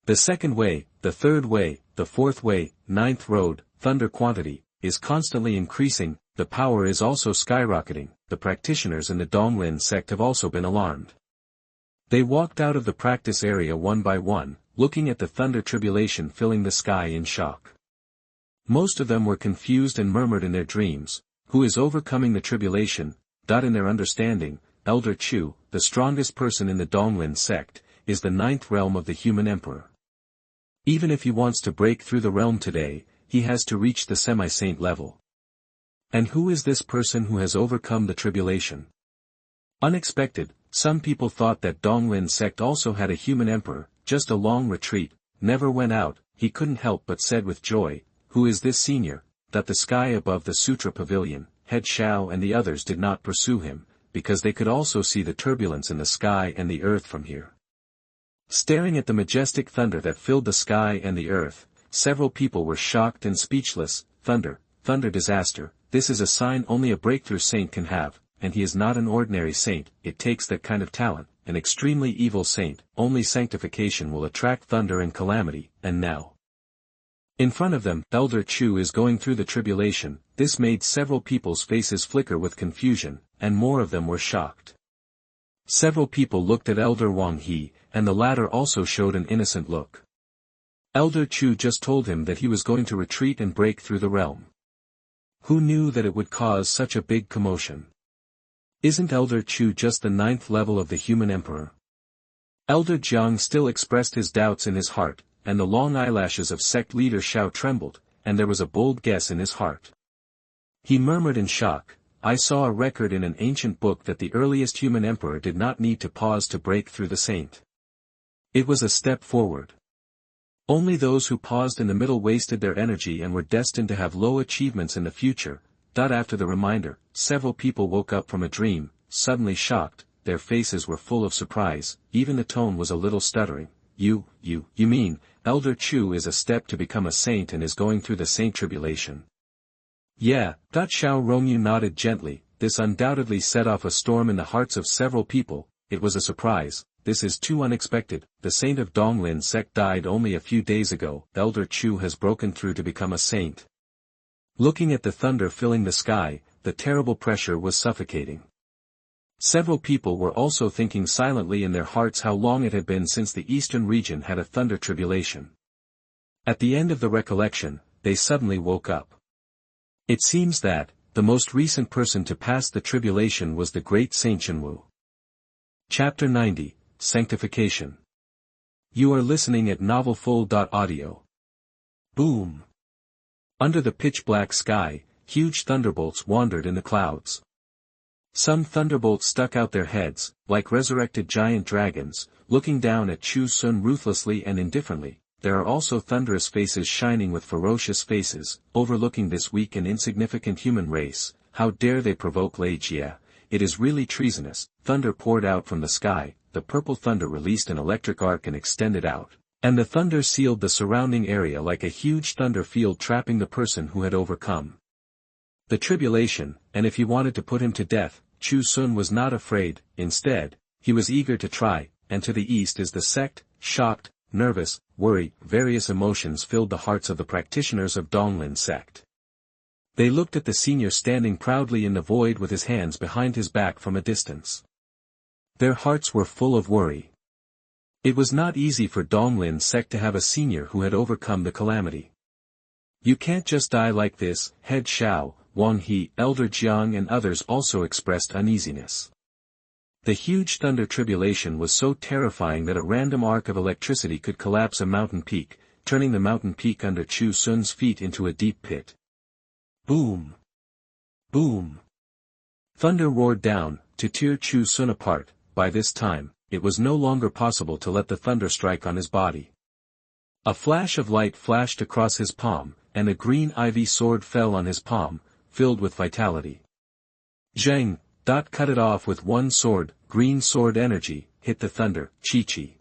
The second way, the third way, the fourth way, ninth road, thunder quantity, is constantly increasing, the power is also skyrocketing. The practitioners in the Donglin sect have also been alarmed. They walked out of the practice area one by one, looking at the thunder tribulation filling the sky in shock. Most of them were confused and murmured in their dreams, "Who is overcoming the tribulation?" In their understanding, Elder Chu, the strongest person in the Donglin sect, is the ninth realm of the human emperor. Even if he wants to break through the realm today, he has to reach the semi-saint level. And who is this person who has overcome the tribulation? Unexpected, some people thought that Donglin sect also had a human emperor, just a long retreat, never went out. He couldn't help but said with joy, "Who is this senior?" That the sky above the Sutra Pavilion, Head Xiao and the others did not pursue him, because they could also see the turbulence in the sky and the earth from here. Staring at the majestic thunder that filled the sky and the earth, several people were shocked and speechless. Thunder disaster, this is a sign only a breakthrough saint can have, and he is not an ordinary saint. It takes that kind of talent, an extremely evil saint. Only sanctification will attract thunder and calamity, and now. In front of them, Elder Chu is going through the tribulation. This made several people's faces flicker with confusion, and more of them were shocked. Several people looked at Elder Wang He, and the latter also showed an innocent look. Elder Chu just told him that he was going to retreat and break through the realm. Who knew that it would cause such a big commotion? Isn't Elder Chu just the ninth level of the human emperor? Elder Jiang still expressed his doubts in his heart, and the long eyelashes of sect leader Xiao trembled, and there was a bold guess in his heart. He murmured in shock, "I saw a record in an ancient book that the earliest human emperor did not need to pause to break through the saint. It was a step forward. Only those who paused in the middle wasted their energy and were destined to have low achievements in the future." After the reminder, several people woke up from a dream, suddenly shocked, their faces were full of surprise, even the tone was a little stuttering. You mean, Elder Chu is a step to become a saint and is going through the saint tribulation?" "Yeah." Xiao Rongyu nodded gently. This undoubtedly set off a storm in the hearts of several people. It was a surprise. This is too unexpected. The saint of Donglin sect died only a few days ago. Elder Chu has broken through to become a saint. Looking at the thunder filling the sky, the terrible pressure was suffocating. Several people were also thinking silently in their hearts how long it had been since the eastern region had a thunder tribulation. At the end of the recollection, they suddenly woke up. It seems that, the most recent person to pass the tribulation was the great Saint Xinwu. Chapter 90, Sanctification. You are listening at novelfull.audio. Boom! Under the pitch-black sky, huge thunderbolts wandered in the clouds. Some thunderbolts stuck out their heads, like resurrected giant dragons, looking down at Chu Xun ruthlessly and indifferently. There are also thunderous faces shining with ferocious faces, overlooking this weak and insignificant human race. How dare they provoke Xianxia? It is really treasonous. Thunder poured out from the sky, the purple thunder released an electric arc and extended out, and the thunder sealed the surrounding area like a huge thunder field trapping the person who had overcome the tribulation, and if he wanted to put him to death, Chu Xun was not afraid. Instead, he was eager to try. And to the east is the sect, shocked, nervous, worried. Various emotions filled the hearts of the practitioners of Donglin sect. They looked at the senior standing proudly in the void with his hands behind his back from a distance. Their hearts were full of worry. It was not easy for Donglin sect to have a senior who had overcome the calamity. "You can't just die like this." Head Xiao, Wang He, Elder Jiang and others also expressed uneasiness. The huge thunder tribulation was so terrifying that a random arc of electricity could collapse a mountain peak, turning the mountain peak under Chu Xun's feet into a deep pit. Boom! Boom! Thunder roared down, to tear Chu Xun apart. By this time, it was no longer possible to let the thunder strike on his body. A flash of light flashed across his palm, and a green ivy sword fell on his palm, filled with vitality. "Zheng!" cut it off with one sword, green sword energy, hit the thunder, Chi-Chi.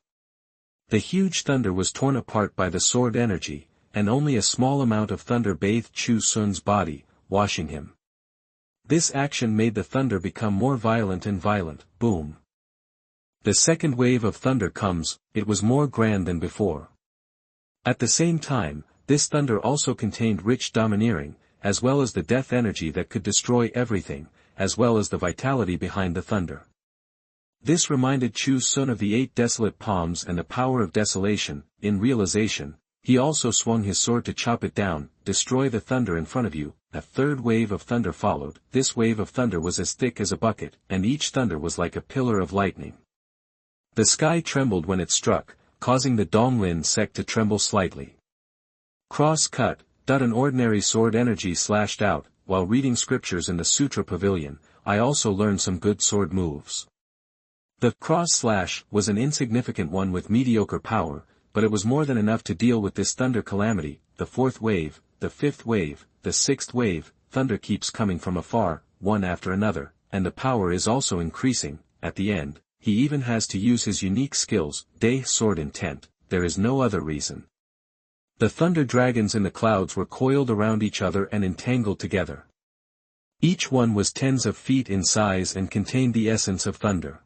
The huge thunder was torn apart by the sword energy, and only a small amount of thunder bathed Chu Xun's body, washing him. This action made the thunder become more violent and violent, boom. The second wave of thunder comes, it was more grand than before. At the same time, this thunder also contained rich domineering, as well as the death energy that could destroy everything, as well as the vitality behind the thunder. This reminded Chu Xun of the 8 desolate palms and the power of desolation. In realization, he also swung his sword to chop it down, destroy the thunder in front of you. A third wave of thunder followed. This wave of thunder was as thick as a bucket, and each thunder was like a pillar of lightning. The sky trembled when it struck, causing the Donglin Sect to tremble slightly. Cross cut, an ordinary sword energy slashed out. While reading scriptures in the Sutra Pavilion, I also learned some good sword moves. The cross slash was an insignificant one with mediocre power, but it was more than enough to deal with this thunder calamity. The fourth wave, the fifth wave, the sixth wave, thunder keeps coming from afar, one after another, and the power is also increasing. At the end, he even has to use his unique skills, sword intent. There is no other reason. The thunder dragons in the clouds were coiled around each other and entangled together. Each one was tens of feet in size and contained the essence of thunder.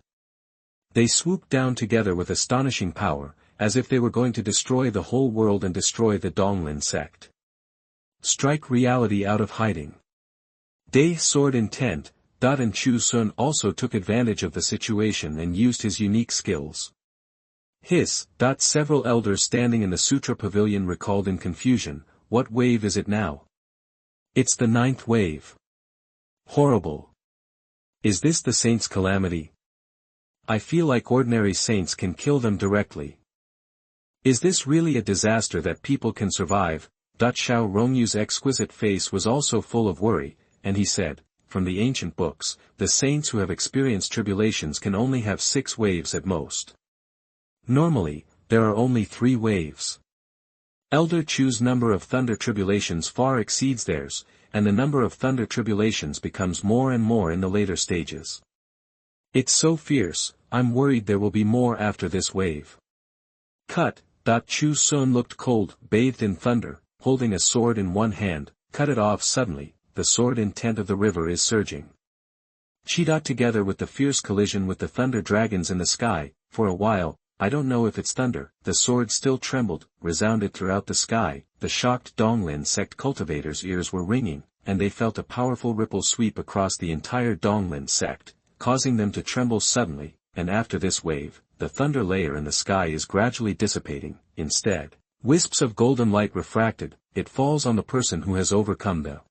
They swooped down together with astonishing power, as if they were going to destroy the whole world and destroy the Donglin Sect. Strike reality out of hiding. Sword intent, and Chu Xun also took advantage of the situation and used his unique skills. Several elders standing in the Sutra Pavilion recalled in confusion, what wave is it now? It's the 9th wave. Horrible. Is this the saints' calamity? I feel like ordinary saints can kill them directly. Is this really a disaster that people can survive? Xiao Rongyu's exquisite face was also full of worry, and he said, from the ancient books, the saints who have experienced tribulations can only have 6 waves at most. Normally, there are only 3 waves. Elder Chu's number of thunder tribulations far exceeds theirs, and the number of thunder tribulations becomes more and more in the later stages. It's so fierce, I'm worried there will be more after this wave. Chu Xun looked cold, bathed in thunder, holding a sword in one hand. Cut it off suddenly, the sword intent of the river is surging. Together with the fierce collision with the thunder dragons in the sky, for a while, I don't know if it's thunder, the sword still trembled, resounded throughout the sky. The shocked Donglin Sect cultivators' ears were ringing, and they felt a powerful ripple sweep across the entire Donglin Sect, causing them to tremble suddenly, and after this wave, the thunder layer in the sky is gradually dissipating. Instead, wisps of golden light refracted, it falls on the person who has overcome the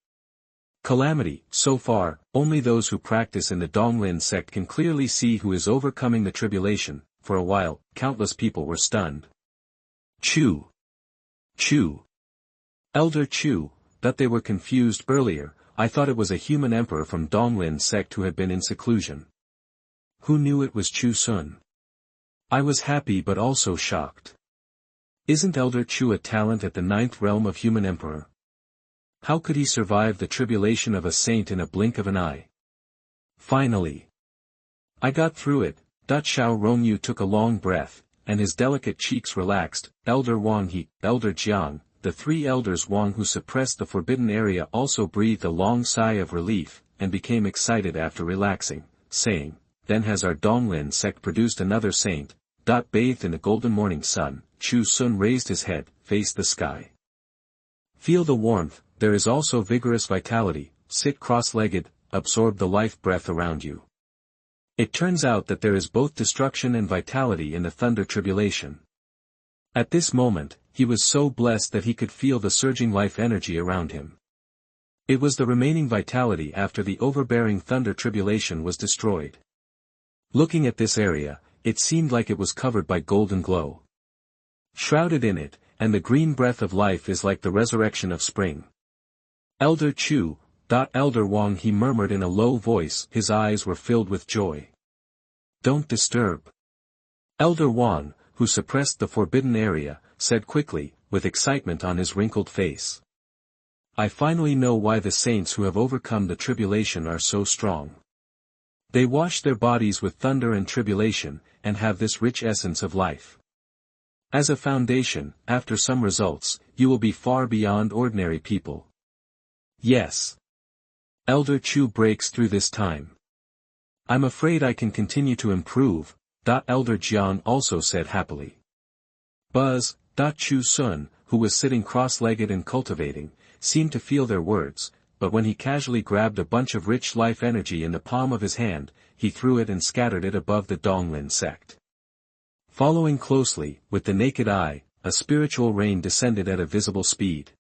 calamity. So far, only those who practice in the Donglin Sect can clearly see who is overcoming the tribulation. For a while, countless people were stunned. Chu. Elder Chu, that they were confused earlier. I thought it was a human emperor from Donglin Sect who had been in seclusion. Who knew it was Chu Xun? I was happy but also shocked. Isn't Elder Chu a talent at the 9th realm of human emperor? How could he survive the tribulation of a saint in a blink of an eye? Finally, I got through it. Xiao Rongyu took a long breath, and his delicate cheeks relaxed. Elder Wang He, Elder Jiang, the 3 elders Wang who suppressed the forbidden area also breathed a long sigh of relief, and became excited after relaxing, saying, then has our Donglin Sect produced another saint. Bathed in the golden morning sun, Chu Xun raised his head, faced the sky. Feel the warmth, there is also vigorous vitality. Sit cross-legged, absorb the life breath around you. It turns out that there is both destruction and vitality in the thunder tribulation. At this moment, he was so blessed that he could feel the surging life energy around him. It was the remaining vitality after the overbearing thunder tribulation was destroyed. Looking at this area, it seemed like it was covered by golden glow. Shrouded in it, and the green breath of life is like the resurrection of spring. Elder Chu, Elder Wang, he murmured in a low voice, his eyes were filled with joy. Don't disturb. Elder Wang, who suppressed the forbidden area, said quickly, with excitement on his wrinkled face. I finally know why the saints who have overcome the tribulation are so strong. They wash their bodies with thunder and tribulation, and have this rich essence of life. As a foundation, after some results, you will be far beyond ordinary people. Yes. Elder Chu breaks through this time. I'm afraid I can continue to improve, Elder Jiang also said happily. Buzz, Chu Xun, who was sitting cross-legged and cultivating, seemed to feel their words, but when he casually grabbed a bunch of rich life energy in the palm of his hand, he threw it and scattered it above the Donglin sect. Following closely, with the naked eye, a spiritual rain descended at a visible speed.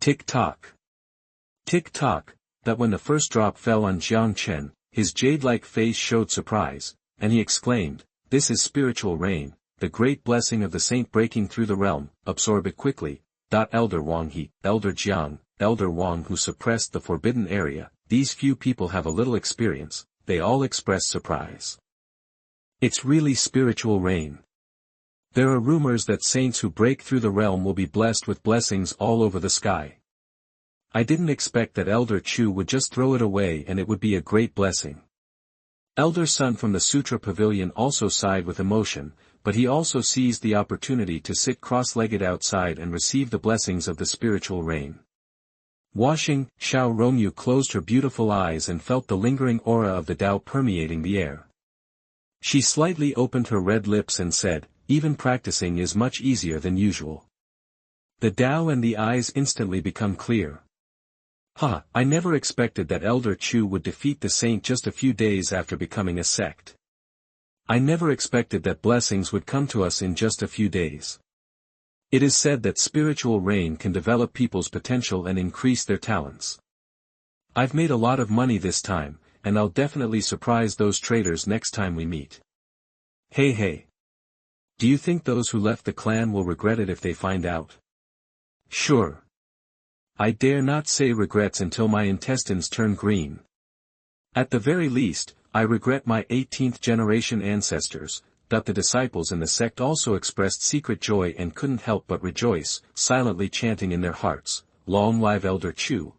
Tick-tock. Tick-tock, that when the first drop fell on Xianxia, his jade-like face showed surprise, and he exclaimed, "This is spiritual rain, the great blessing of the saint breaking through the realm, absorb it quickly." Elder Wang Elder Jiang, Elder Wang who suppressed the forbidden area, these few people have a little experience, they all expressed surprise. It's really spiritual rain. There are rumors that saints who break through the realm will be blessed with blessings all over the sky. I didn't expect that Elder Chu would just throw it away and it would be a great blessing. Elder Sun from the Sutra Pavilion also sighed with emotion, but he also seized the opportunity to sit cross-legged outside and receive the blessings of the spiritual rain. Washing, Xiao Rongyu closed her beautiful eyes and felt the lingering aura of the Tao permeating the air. She slightly opened her red lips and said, "Even practicing is much easier than usual." The Tao and the eyes instantly become clear. I never expected that Elder Chu would defeat the saint just a few days after becoming a sect. I never expected that blessings would come to us in just a few days. It is said that spiritual rain can develop people's potential and increase their talents. I've made a lot of money this time, and I'll definitely surprise those traders next time we meet. Hey. Do you think those who left the clan will regret it if they find out? Sure. I dare not say regrets until my intestines turn green. At the very least, I regret my 18th generation ancestors. The disciples in the sect also expressed secret joy and couldn't help but rejoice, silently chanting in their hearts, "Long live Elder Chu."